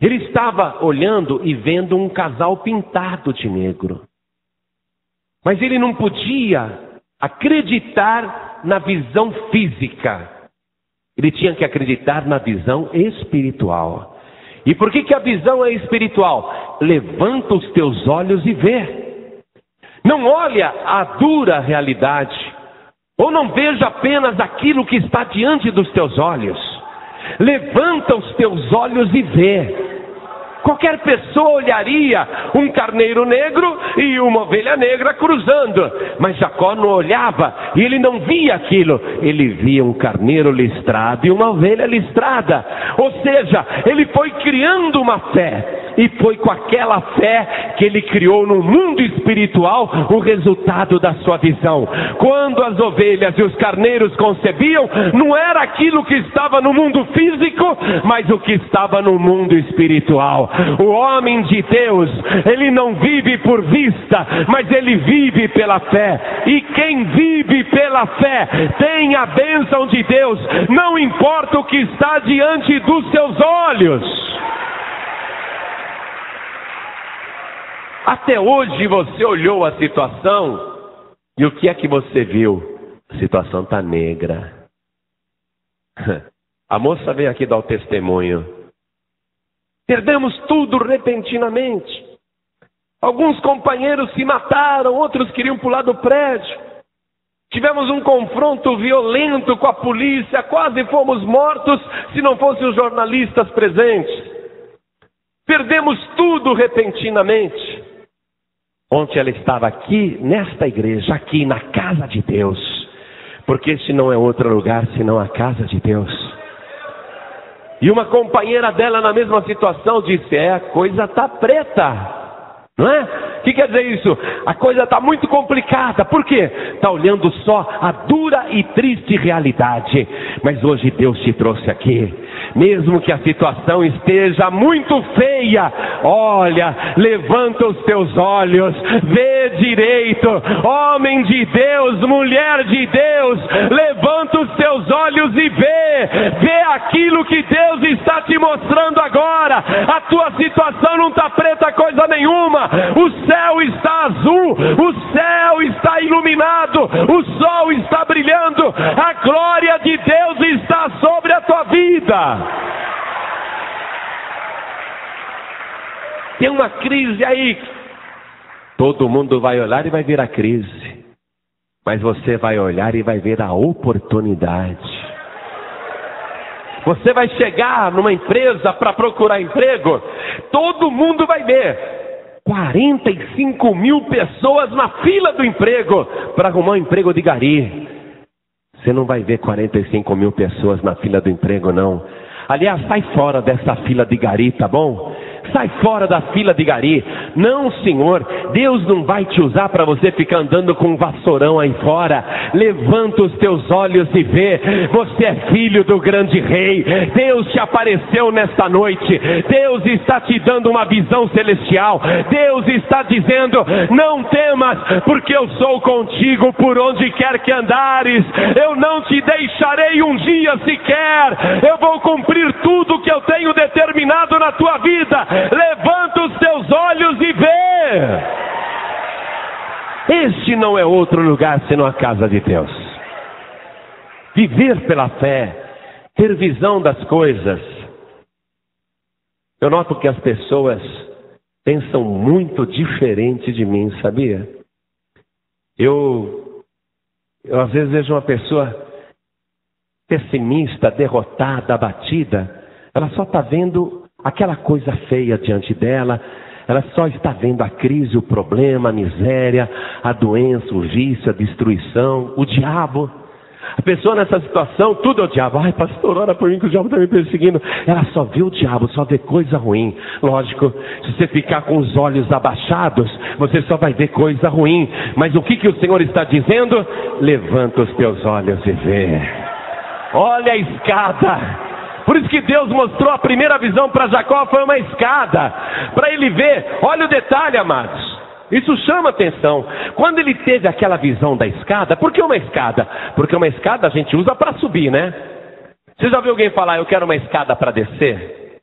Ele estava olhando e vendo um casal pintado de negro. Mas ele não podia acreditar na visão física. Ele tinha que acreditar na visão espiritual. E por que a visão é espiritual? Levanta os teus olhos e vê. Não olha a dura realidade. Ou não veja apenas aquilo que está diante dos teus olhos. Levanta os teus olhos e vê. Qualquer pessoa olharia um carneiro negro e uma ovelha negra cruzando. Mas Jacó não olhava e ele não via aquilo. Ele via um carneiro listrado e uma ovelha listrada. Ou seja, ele foi criando uma fé. E foi com aquela fé que ele criou no mundo espiritual o resultado da sua visão. Quando as ovelhas e os carneiros concebiam, não era aquilo que estava no mundo físico, mas o que estava no mundo espiritual. O homem de Deus, ele não vive por vista, mas ele vive pela fé. E quem vive pela fé tem a bênção de Deus, não importa o que está diante dos seus olhos. Até hoje você olhou a situação e o que é que você viu? A situação está negra. A moça veio aqui dar o testemunho. Perdemos tudo repentinamente. Alguns companheiros se mataram, outros queriam pular do prédio. Tivemos um confronto violento com a polícia, quase fomos mortos se não fossem os jornalistas presentes. Perdemos tudo repentinamente. Ontem ela estava aqui, nesta igreja, aqui na casa de Deus. Porque este não é outro lugar senão a casa de Deus. E uma companheira dela na mesma situação disse, a coisa está preta. Não é? O que quer dizer isso? A coisa está muito complicada. Por quê? Está olhando só a dura e triste realidade. Mas hoje Deus te trouxe aqui. Mesmo que a situação esteja muito feia, olha, levanta os teus olhos, vê direito, homem de Deus, mulher de Deus, levanta os teus olhos e vê aquilo que Deus está te mostrando agora. A tua situação não está preta coisa nenhuma, o céu está azul, o céu está iluminado, o sol está brilhando, a glória de Deus está sobre a tua vida. Tem uma crise aí. Todo mundo vai olhar e vai ver a crise. Mas você vai olhar e vai ver a oportunidade. Você vai chegar numa empresa para procurar emprego. Todo mundo vai ver 45 mil pessoas na fila do emprego para arrumar um emprego de gari. Você não vai ver 45 mil pessoas na fila do emprego, não. Aliás, sai fora dessa fila de gari, tá bom? Sai fora da fila de gari. Não, Senhor, Deus não vai te usar para você ficar andando com um vassourão aí fora. Levanta os teus olhos e vê. Você é filho do grande rei. Deus te apareceu nesta noite. Deus está te dando uma visão celestial. Deus está dizendo, não temas, porque eu sou contigo por onde quer que andares. Eu não te deixarei um dia sequer. Eu vou cumprir tudo que eu tenho determinado na tua vida. Levanta os teus olhos e vê. Este não é outro lugar senão a casa de Deus. Viver pela fé, ter visão das coisas. Eu noto que as pessoas pensam muito diferente de mim, sabia? Eu às vezes vejo uma pessoa pessimista, derrotada, abatida. Ela só está vendo aquela coisa feia diante dela, ela só está vendo a crise, o problema, a miséria, a doença, o vício, a destruição, o diabo. A pessoa nessa situação, tudo é o diabo. Ai, pastor, ora por mim que o diabo está me perseguindo. Ela só vê o diabo, só vê coisa ruim. Lógico, se você ficar com os olhos abaixados, você só vai ver coisa ruim. Mas o que o Senhor está dizendo? Levanta os teus olhos e vê. Olha a escada. Por isso que Deus mostrou a primeira visão para Jacó, foi uma escada, para ele ver. Olha o detalhe, amados, isso chama atenção. Quando ele teve aquela visão da escada, por que uma escada? Porque uma escada a gente usa para subir, né? Você já viu alguém falar, eu quero uma escada para descer?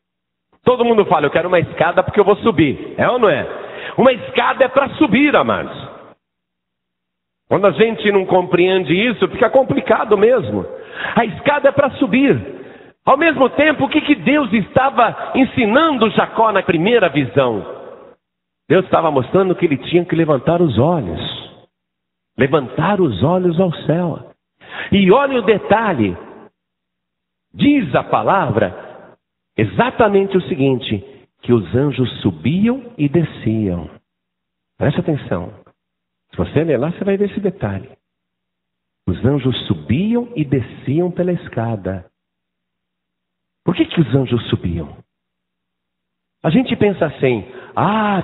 Todo mundo fala, eu quero uma escada porque eu vou subir, é ou não é? Uma escada é para subir, amados. Quando a gente não compreende isso, fica complicado mesmo. A escada é para subir. Ao mesmo tempo, o que Deus estava ensinando Jacó na primeira visão? Deus estava mostrando que ele tinha que levantar os olhos. Levantar os olhos ao céu. E olha o detalhe. Diz a palavra exatamente o seguinte, que os anjos subiam e desciam. Preste atenção. Se você ler lá, você vai ver esse detalhe. Os anjos subiam e desciam pela escada. Por que os anjos subiam? A gente pensa assim,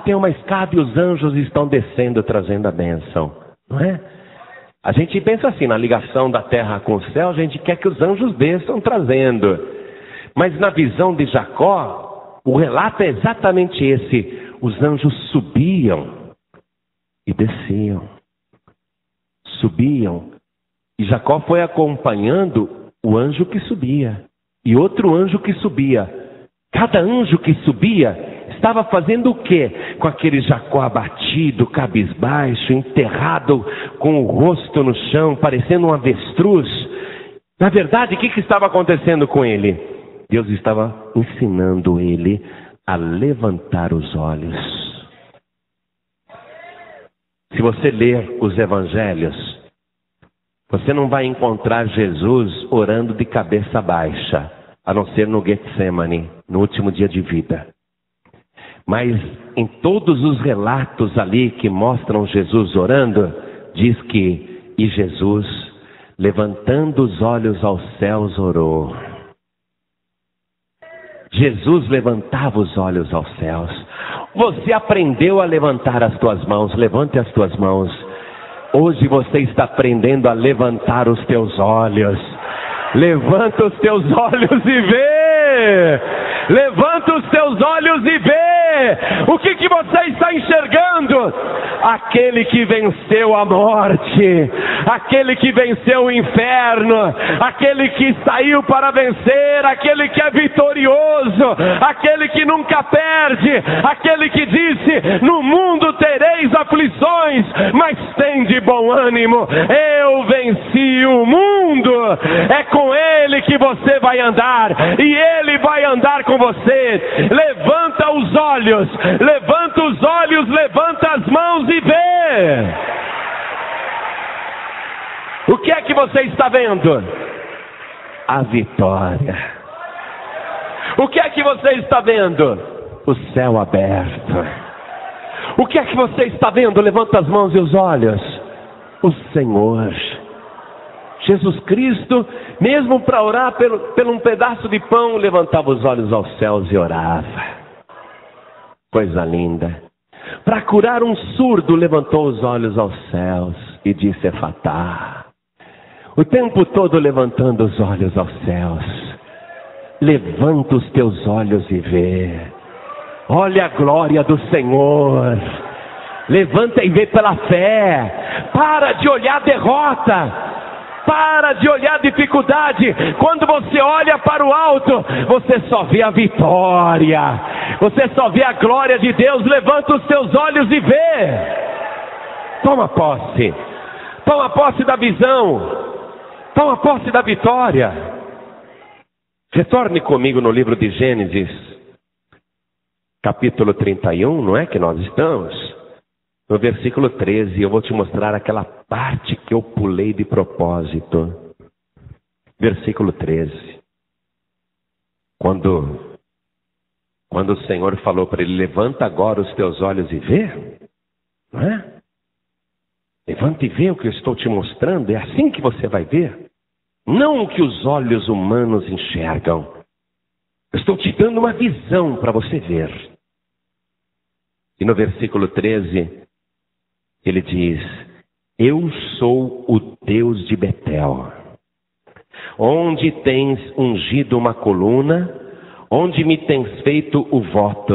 tem uma escada e os anjos estão descendo, trazendo a bênção. Não é? A gente pensa assim, na ligação da terra com o céu, a gente quer que os anjos desçam trazendo. Mas na visão de Jacó, o relato é exatamente esse. Os anjos subiam e desciam. Subiam. E Jacó foi acompanhando o anjo que subia. E outro anjo que subia. Cada anjo que subia estava fazendo o quê? com aquele Jacó abatido, cabisbaixo, enterrado com o rosto no chão, parecendo um avestruz. Na verdade, o que estava acontecendo com ele? Deus estava ensinando ele a levantar os olhos. Se você ler os evangelhos, você não vai encontrar Jesus orando de cabeça baixa, a não ser no Getsemane, no último dia de vida. Mas em todos os relatos ali que mostram Jesus orando, diz que, e Jesus, levantando os olhos aos céus, orou. Jesus levantava os olhos aos céus. Você aprendeu a levantar as tuas mãos, levante as tuas mãos. Hoje você está aprendendo a levantar os teus olhos. Levanta os teus olhos e vê. Levanta os teus olhos e vê. O que você está enxergando? Aquele que venceu a morte, aquele que venceu o inferno, aquele que saiu para vencer, aquele que é vitorioso, aquele que nunca perde, aquele que disse: no mundo tereis aflições, mas tende bom ânimo, eu venci o mundo. É com ele que você vai andar, e ele vai andar com você. Levanta os olhos, levanta as mãos e vê. O que é que você está vendo? A vitória. O que é que você está vendo? O céu aberto. O que é que você está vendo? Levanta as mãos e os olhos. O Senhor Jesus Cristo, mesmo para orar pelo um pedaço de pão, levantava os olhos aos céus e orava. Coisa linda. Para curar um surdo, levantou os olhos aos céus e disse: Efatá. O tempo todo levantando os olhos aos céus. Levanta os teus olhos e vê. Olha a glória do Senhor. Levanta e vê pela fé. Para de olhar a derrota. Para de olhar a dificuldade. Quando você olha para o alto, você só vê a vitória. Você só vê a glória de Deus. Levanta os seus olhos e vê. Toma posse. Toma posse da visão. Toma posse da vitória. Retorne comigo no livro de Gênesis, capítulo 31, não é que nós estamos? No versículo 13, eu vou te mostrar aquela parte que eu pulei de propósito. Versículo 13. Quando o Senhor falou para ele: levanta agora os teus olhos e vê. Não é? Levanta e vê o que eu estou te mostrando. É assim que você vai ver. Não o que os olhos humanos enxergam. Eu estou te dando uma visão para você ver. E no versículo 13... ele diz: eu sou o Deus de Betel, onde tens ungido uma coluna, onde me tens feito o voto.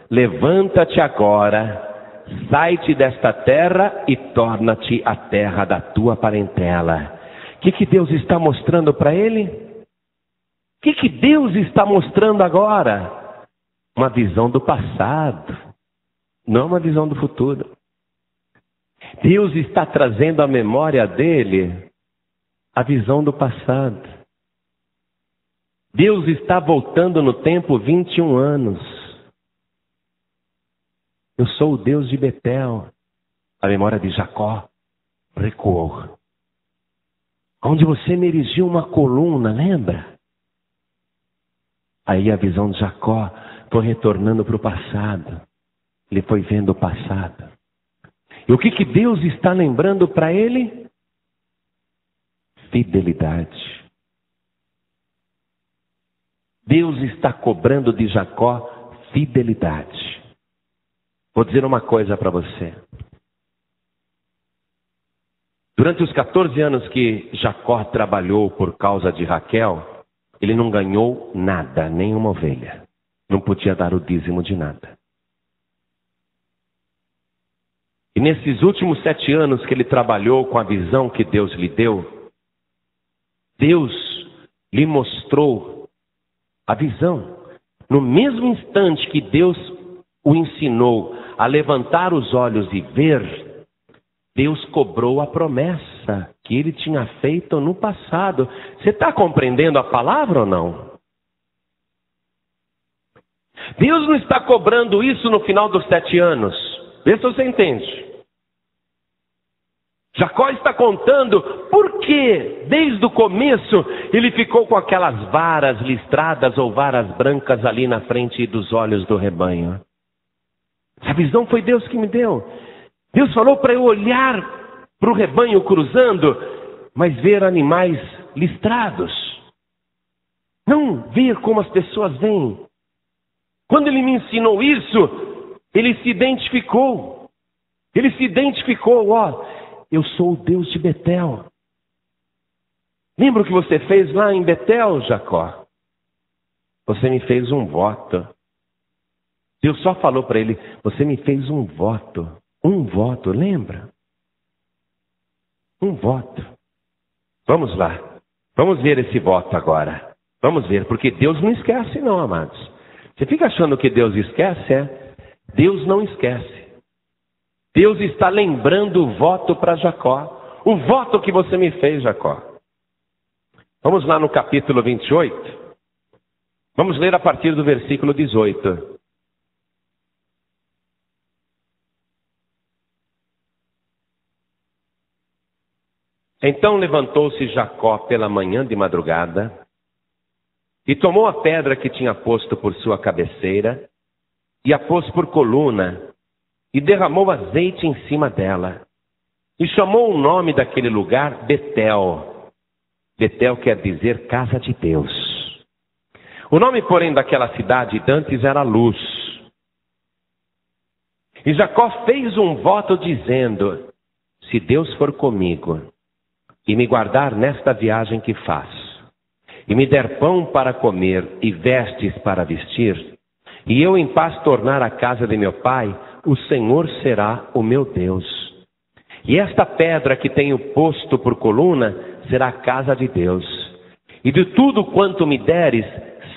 Levanta-te agora, sai-te desta terra e torna-te a terra da tua parentela. O que Deus está mostrando para ele? O que Deus está mostrando agora? Uma visão do passado, não uma visão do futuro. Deus está trazendo à memória dele a visão do passado. Deus está voltando no tempo 21 anos. Eu sou o Deus de Betel. A memória de Jacó recuou. Onde você me erigiu uma coluna, lembra? Aí a visão de Jacó foi retornando para o passado. Ele foi vendo o passado. E o que Deus está lembrando para ele? Fidelidade. Deus está cobrando de Jacó fidelidade. Vou dizer uma coisa para você. Durante os 14 anos que Jacó trabalhou por causa de Raquel, ele não ganhou nada, nem uma ovelha. Não podia dar o dízimo de nada. E nesses últimos 7 anos que ele trabalhou com a visão que Deus lhe deu, Deus lhe mostrou a visão. No mesmo instante que Deus o ensinou a levantar os olhos e ver, Deus cobrou a promessa que ele tinha feito no passado. Você está compreendendo a palavra ou não? Deus não está cobrando isso no final dos 7 anos. Vê se você entende. Jacó está contando por que, desde o começo, ele ficou com aquelas varas listradas ou varas brancas ali na frente dos olhos do rebanho. Essa visão foi Deus que me deu. Deus falou para eu olhar para o rebanho cruzando, mas ver animais listrados. Não ver como as pessoas veem. Quando ele me ensinou isso, ele se identificou. Ele se identificou, eu sou o Deus de Betel. Lembra o que você fez lá em Betel, Jacó? Você me fez um voto. Deus só falou para ele, você me fez um voto. Um voto, lembra? Um voto. Vamos lá. Vamos ver esse voto agora. Vamos ver, porque Deus não esquece não, amados. Você fica achando que Deus esquece, Deus não esquece. Deus está lembrando o voto para Jacó. O voto que você me fez, Jacó. Vamos lá no capítulo 28. Vamos ler a partir do versículo 18. Então levantou-se Jacó pela manhã de madrugada e tomou a pedra que tinha posto por sua cabeceira e a pôs por coluna e derramou azeite em cima dela e chamou o nome daquele lugar Betel. Betel quer dizer casa de Deus. O nome, porém, daquela cidade dantes era Luz. E Jacó fez um voto dizendo, se Deus for comigo e me guardar nesta viagem que faço, e me der pão para comer e vestes para vestir, e eu em paz tornar a casa de meu pai, o Senhor será o meu Deus. E esta pedra que tenho posto por coluna será a casa de Deus. E de tudo quanto me deres,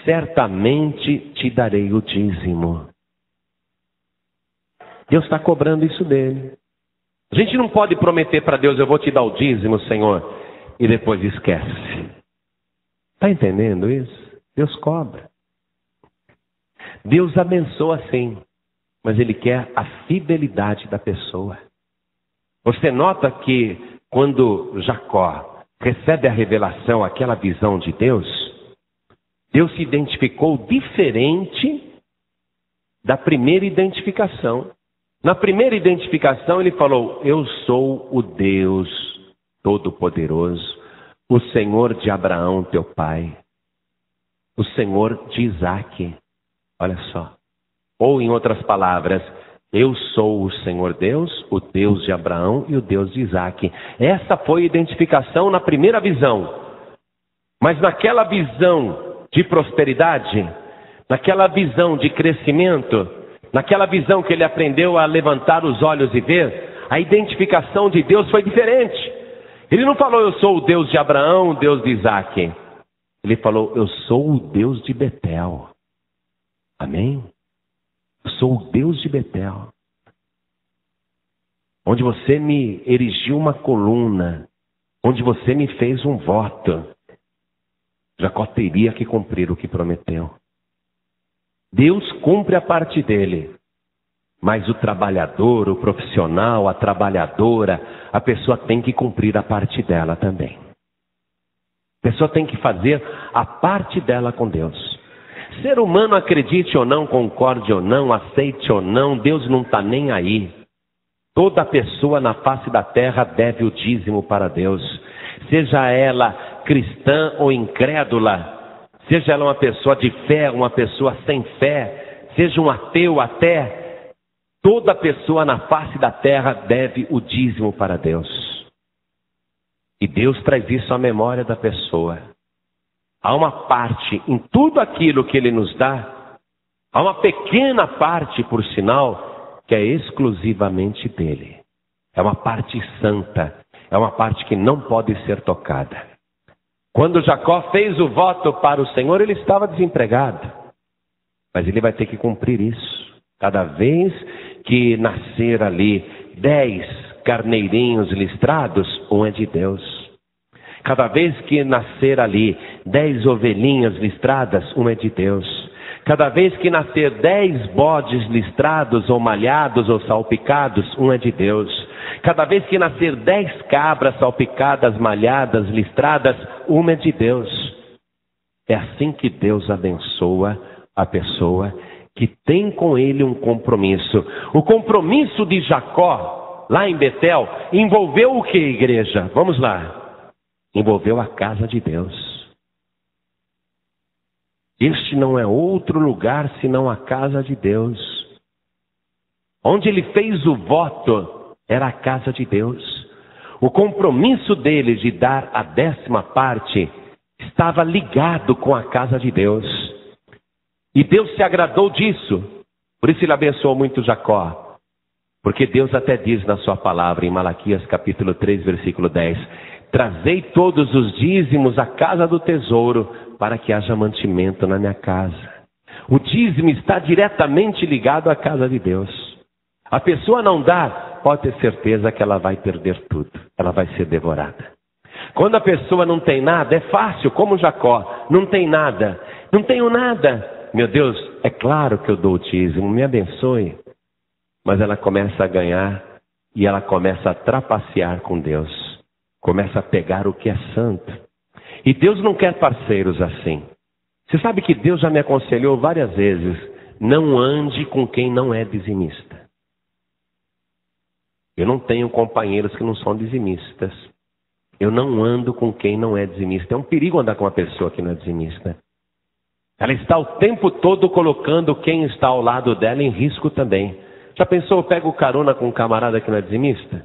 certamente te darei o dízimo. Deus está cobrando isso dele. A gente não pode prometer para Deus, eu vou te dar o dízimo, Senhor, e depois esquece. Está entendendo isso? Deus cobra. Deus abençoa sim, mas Ele quer a fidelidade da pessoa. Você nota que quando Jacó recebe a revelação, aquela visão de Deus, Deus se identificou diferente da primeira identificação. Na primeira identificação ele falou, eu sou o Deus Todo-Poderoso, o Senhor de Abraão, teu pai, o Senhor de Isaque. Olha só. Ou em outras palavras, eu sou o Senhor Deus, o Deus de Abraão e o Deus de Isaque. Essa foi a identificação na primeira visão. Mas naquela visão de prosperidade, naquela visão de crescimento, naquela visão que ele aprendeu a levantar os olhos e ver, a identificação de Deus foi diferente. Ele não falou, eu sou o Deus de Abraão, o Deus de Isaque. Ele falou, eu sou o Deus de Betel. Amém? Eu sou o Deus de Betel. Onde você me erigiu uma coluna, onde você me fez um voto. Jacó teria que cumprir o que prometeu. Deus cumpre a parte dele. Mas o trabalhador, o profissional, a trabalhadora, a pessoa tem que cumprir a parte dela também. A pessoa tem que fazer a parte dela com Deus. Ser humano, acredite ou não, concorde ou não, aceite ou não, Deus não está nem aí. Toda pessoa na face da terra deve o dízimo para Deus. Seja ela cristã ou incrédula, seja ela uma pessoa de fé, uma pessoa sem fé, seja um ateu até, toda pessoa na face da terra deve o dízimo para Deus. E Deus traz isso à memória da pessoa. Há uma parte em tudo aquilo que Ele nos dá, há uma pequena parte, por sinal, que é exclusivamente dele. É uma parte santa, é uma parte que não pode ser tocada. Quando Jacó fez o voto para o Senhor, ele estava desempregado. Mas ele vai ter que cumprir isso. Cada vez que nascer ali 10 carneirinhos listrados, um é de Deus. Cada vez que nascer ali 10 ovelhinhas listradas, um é de Deus. Cada vez que nascer 10 bodes listrados ou malhados ou salpicados, um é de Deus. Cada vez que nascer 10 cabras salpicadas, malhadas, listradas, uma é de Deus. É assim que Deus abençoa a pessoa que tem com ele um compromisso. O compromisso de Jacó, lá em Betel, envolveu o que, igreja? Vamos lá. Envolveu a casa de Deus. Este não é outro lugar senão a casa de Deus. Onde ele fez o voto era a casa de Deus. O compromisso dele de dar a 10ª parte estava ligado com a casa de Deus. E Deus se agradou disso. Por isso ele abençoou muito Jacó. Porque Deus até diz na sua palavra, em Malaquias capítulo 3, versículo 10, trazei todos os dízimos à casa do tesouro, para que haja mantimento na minha casa. O dízimo está diretamente ligado à casa de Deus. A pessoa não dá, pode ter certeza que ela vai perder tudo. Ela vai ser devorada. Quando a pessoa não tem nada, é fácil, como Jacó. Não tem nada. Não tenho nada. Meu Deus, é claro que eu dou o dízimo, me abençoe. Mas ela começa a ganhar e ela começa a trapacear com Deus. Começa a pegar o que é santo. E Deus não quer parceiros assim. Você sabe que Deus já me aconselhou várias vezes, não ande com quem não é dizimista. Eu não tenho companheiros que não são dizimistas. Eu não ando com quem não é dizimista. É um perigo andar com uma pessoa que não é dizimista. Ela está o tempo todo colocando quem está ao lado dela em risco também. Já pensou, eu pego carona com um camarada que não é dizimista?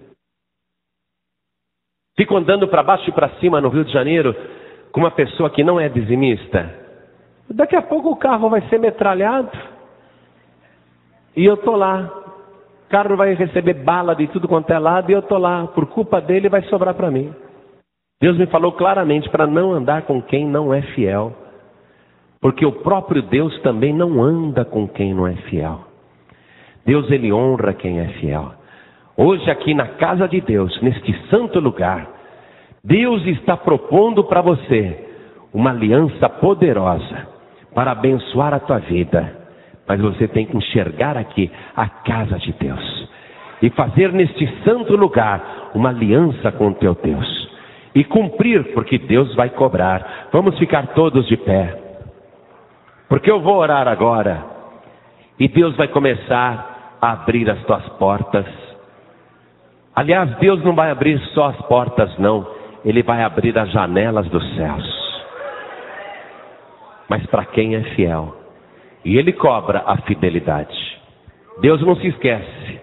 Fico andando para baixo e para cima no Rio de Janeiro com uma pessoa que não é dizimista. Daqui a pouco o carro vai ser metralhado. E eu estou lá. O carro vai receber bala de tudo quanto é lado e eu estou lá. Por culpa dele vai sobrar para mim. Deus me falou claramente para não andar com quem não é fiel. Porque o próprio Deus também não anda com quem não é fiel. Deus, ele honra quem é fiel. Hoje aqui na casa de Deus, neste santo lugar, Deus está propondo para você uma aliança poderosa para abençoar a tua vida. Mas você tem que enxergar aqui a casa de Deus e fazer neste santo lugar uma aliança com o teu Deus e cumprir, porque Deus vai cobrar. Vamos ficar todos de pé, porque eu vou orar agora e Deus vai começar a abrir as tuas portas. Aliás, Deus não vai abrir só as portas, não. Ele vai abrir as janelas dos céus. Mas para quem é fiel. E ele cobra a fidelidade. Deus não se esquece.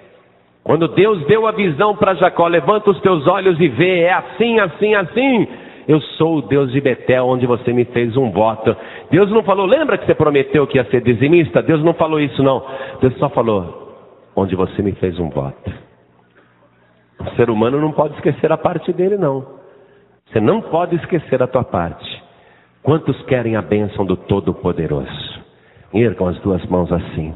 Quando Deus deu a visão para Jacó, levanta os teus olhos e vê, é assim, assim, assim. Eu sou o Deus de Betel, onde você me fez um voto. Deus não falou, lembra que você prometeu que ia ser dizimista? Deus não falou isso, não. Deus só falou, onde você me fez um voto. O ser humano não pode esquecer a parte dele, não. Você não pode esquecer a tua parte. Quantos querem a bênção do Todo-Poderoso? Ergam as duas mãos assim.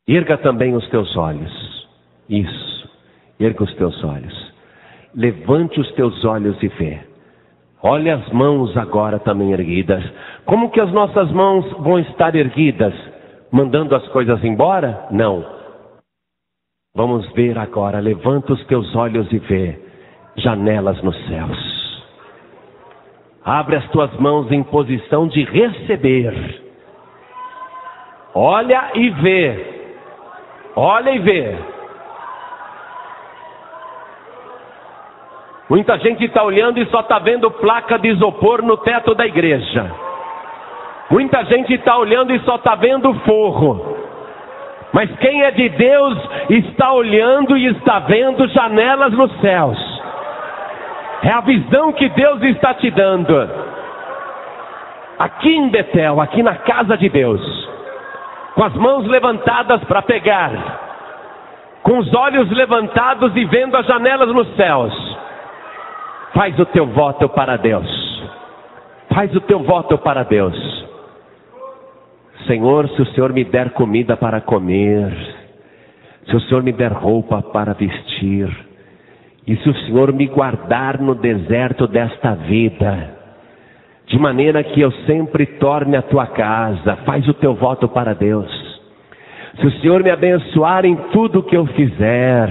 Erga também os teus olhos. Isso. Erga os teus olhos. Levante os teus olhos e vê. Olha as mãos agora também erguidas. Como que as nossas mãos vão estar erguidas? Mandando as coisas embora? Não. Vamos ver agora, levanta os teus olhos e vê janelas nos céus. Abre as tuas mãos em posição de receber. Olha e vê. Olha e vê. Muita gente está olhando e só está vendo placa de isopor no teto da igreja. Muita gente está olhando e só está vendo forro. Mas quem é de Deus está olhando e está vendo janelas nos céus. É a visão que Deus está te dando. Aqui em Betel, aqui na casa de Deus. Com as mãos levantadas para pegar. Com os olhos levantados e vendo as janelas nos céus. Faz o teu voto para Deus. Faz o teu voto para Deus. Senhor, se o Senhor me der comida para comer, se o Senhor me der roupa para vestir, e se o Senhor me guardar no deserto desta vida, de maneira que eu sempre torne a tua casa, faz o teu voto para Deus. Se o Senhor me abençoar em tudo que eu fizer,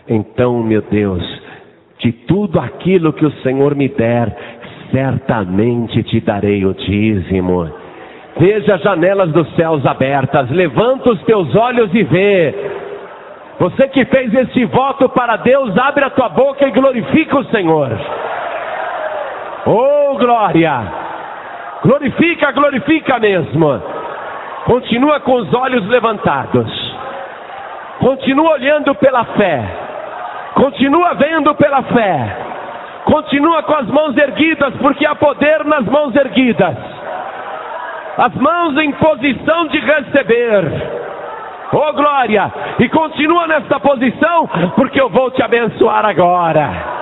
então, meu Deus, de tudo aquilo que o Senhor me der, certamente te darei o dízimo. Veja as janelas dos céus abertas, levanta os teus olhos e vê. Você que fez esse voto para Deus, abre a tua boca e glorifica o Senhor. Oh, glória! Glorifica, glorifica mesmo. Continua com os olhos levantados. Continua olhando pela fé. Continua vendo pela fé. Continua com as mãos erguidas, porque há poder nas mãos erguidas. As mãos em posição de receber. Oh, glória! E continua nesta posição, porque eu vou te abençoar agora.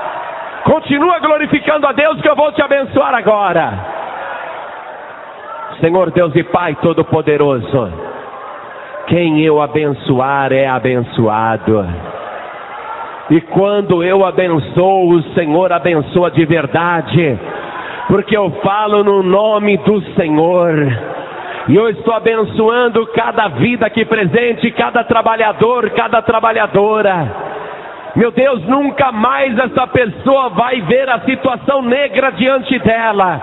Continua glorificando a Deus, que eu vou te abençoar agora. Senhor Deus e Pai Todo-Poderoso, quem eu abençoar é abençoado. E quando eu abençoo, o Senhor abençoa de verdade, porque eu falo no nome do Senhor. E eu estou abençoando cada vida aqui presente, cada trabalhador, cada trabalhadora. Meu Deus, nunca mais essa pessoa vai ver a situação negra diante dela.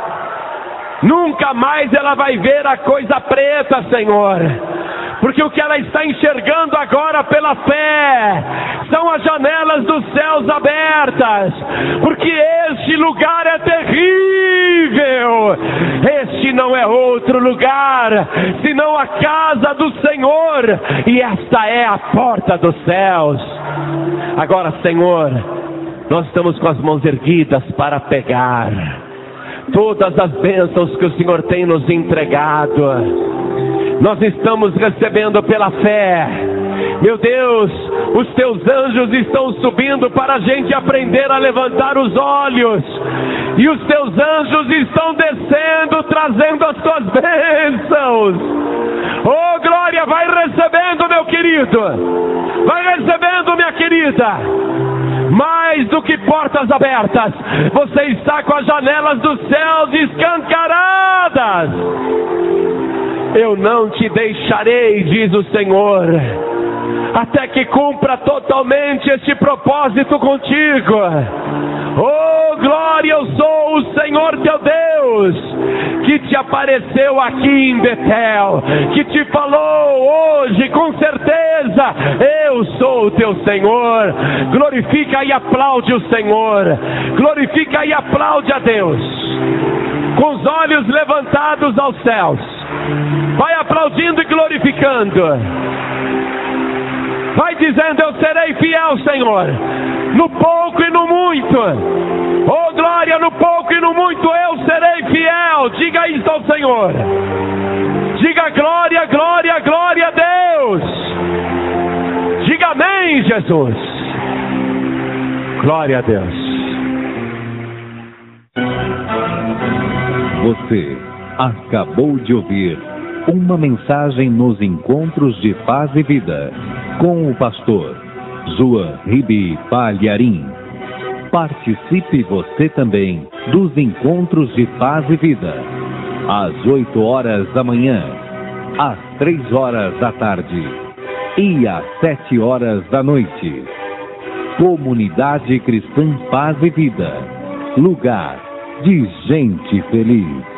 Nunca mais ela vai ver a coisa preta, Senhor. Porque o que ela está enxergando agora pela fé são as janelas dos céus abertas. Porque este lugar é terrível. Este não é outro lugar senão a casa do Senhor. E esta é a porta dos céus. Agora, Senhor, nós estamos com as mãos erguidas para pegar todas as bênçãos que o Senhor tem nos entregado. Nós estamos recebendo pela fé. Meu Deus, os teus anjos estão subindo para a gente aprender a levantar os olhos. E os teus anjos estão descendo, trazendo as tuas bênçãos. Oh, glória, vai recebendo, meu querido. Vai recebendo, minha querida. Mais do que portas abertas, você está com as janelas dos céus escancaradas. Eu não te deixarei, diz o Senhor, até que cumpra totalmente este propósito contigo. Oh, glória, eu sou o Senhor teu Deus, que te apareceu aqui em Betel, que te falou hoje com certeza: eu sou o teu Senhor. Glorifica e aplaude o Senhor. Glorifica e aplaude a Deus, com os olhos levantados aos céus. Vai aplaudindo e glorificando. Vai dizendo: eu serei fiel, Senhor, no pouco e no muito. Oh, glória, no pouco e no muito eu serei fiel. Diga isso ao Senhor. Diga glória, glória, glória a Deus. Diga amém, Jesus. Glória a Deus. Você acabou de ouvir uma mensagem nos Encontros de Paz e Vida, com o pastor João Ribe Palharim. Participe você também dos Encontros de Paz e Vida, às 8 horas da manhã, às 3 horas da tarde e às 7 horas da noite. Comunidade Cristã Paz e Vida, lugar de gente feliz.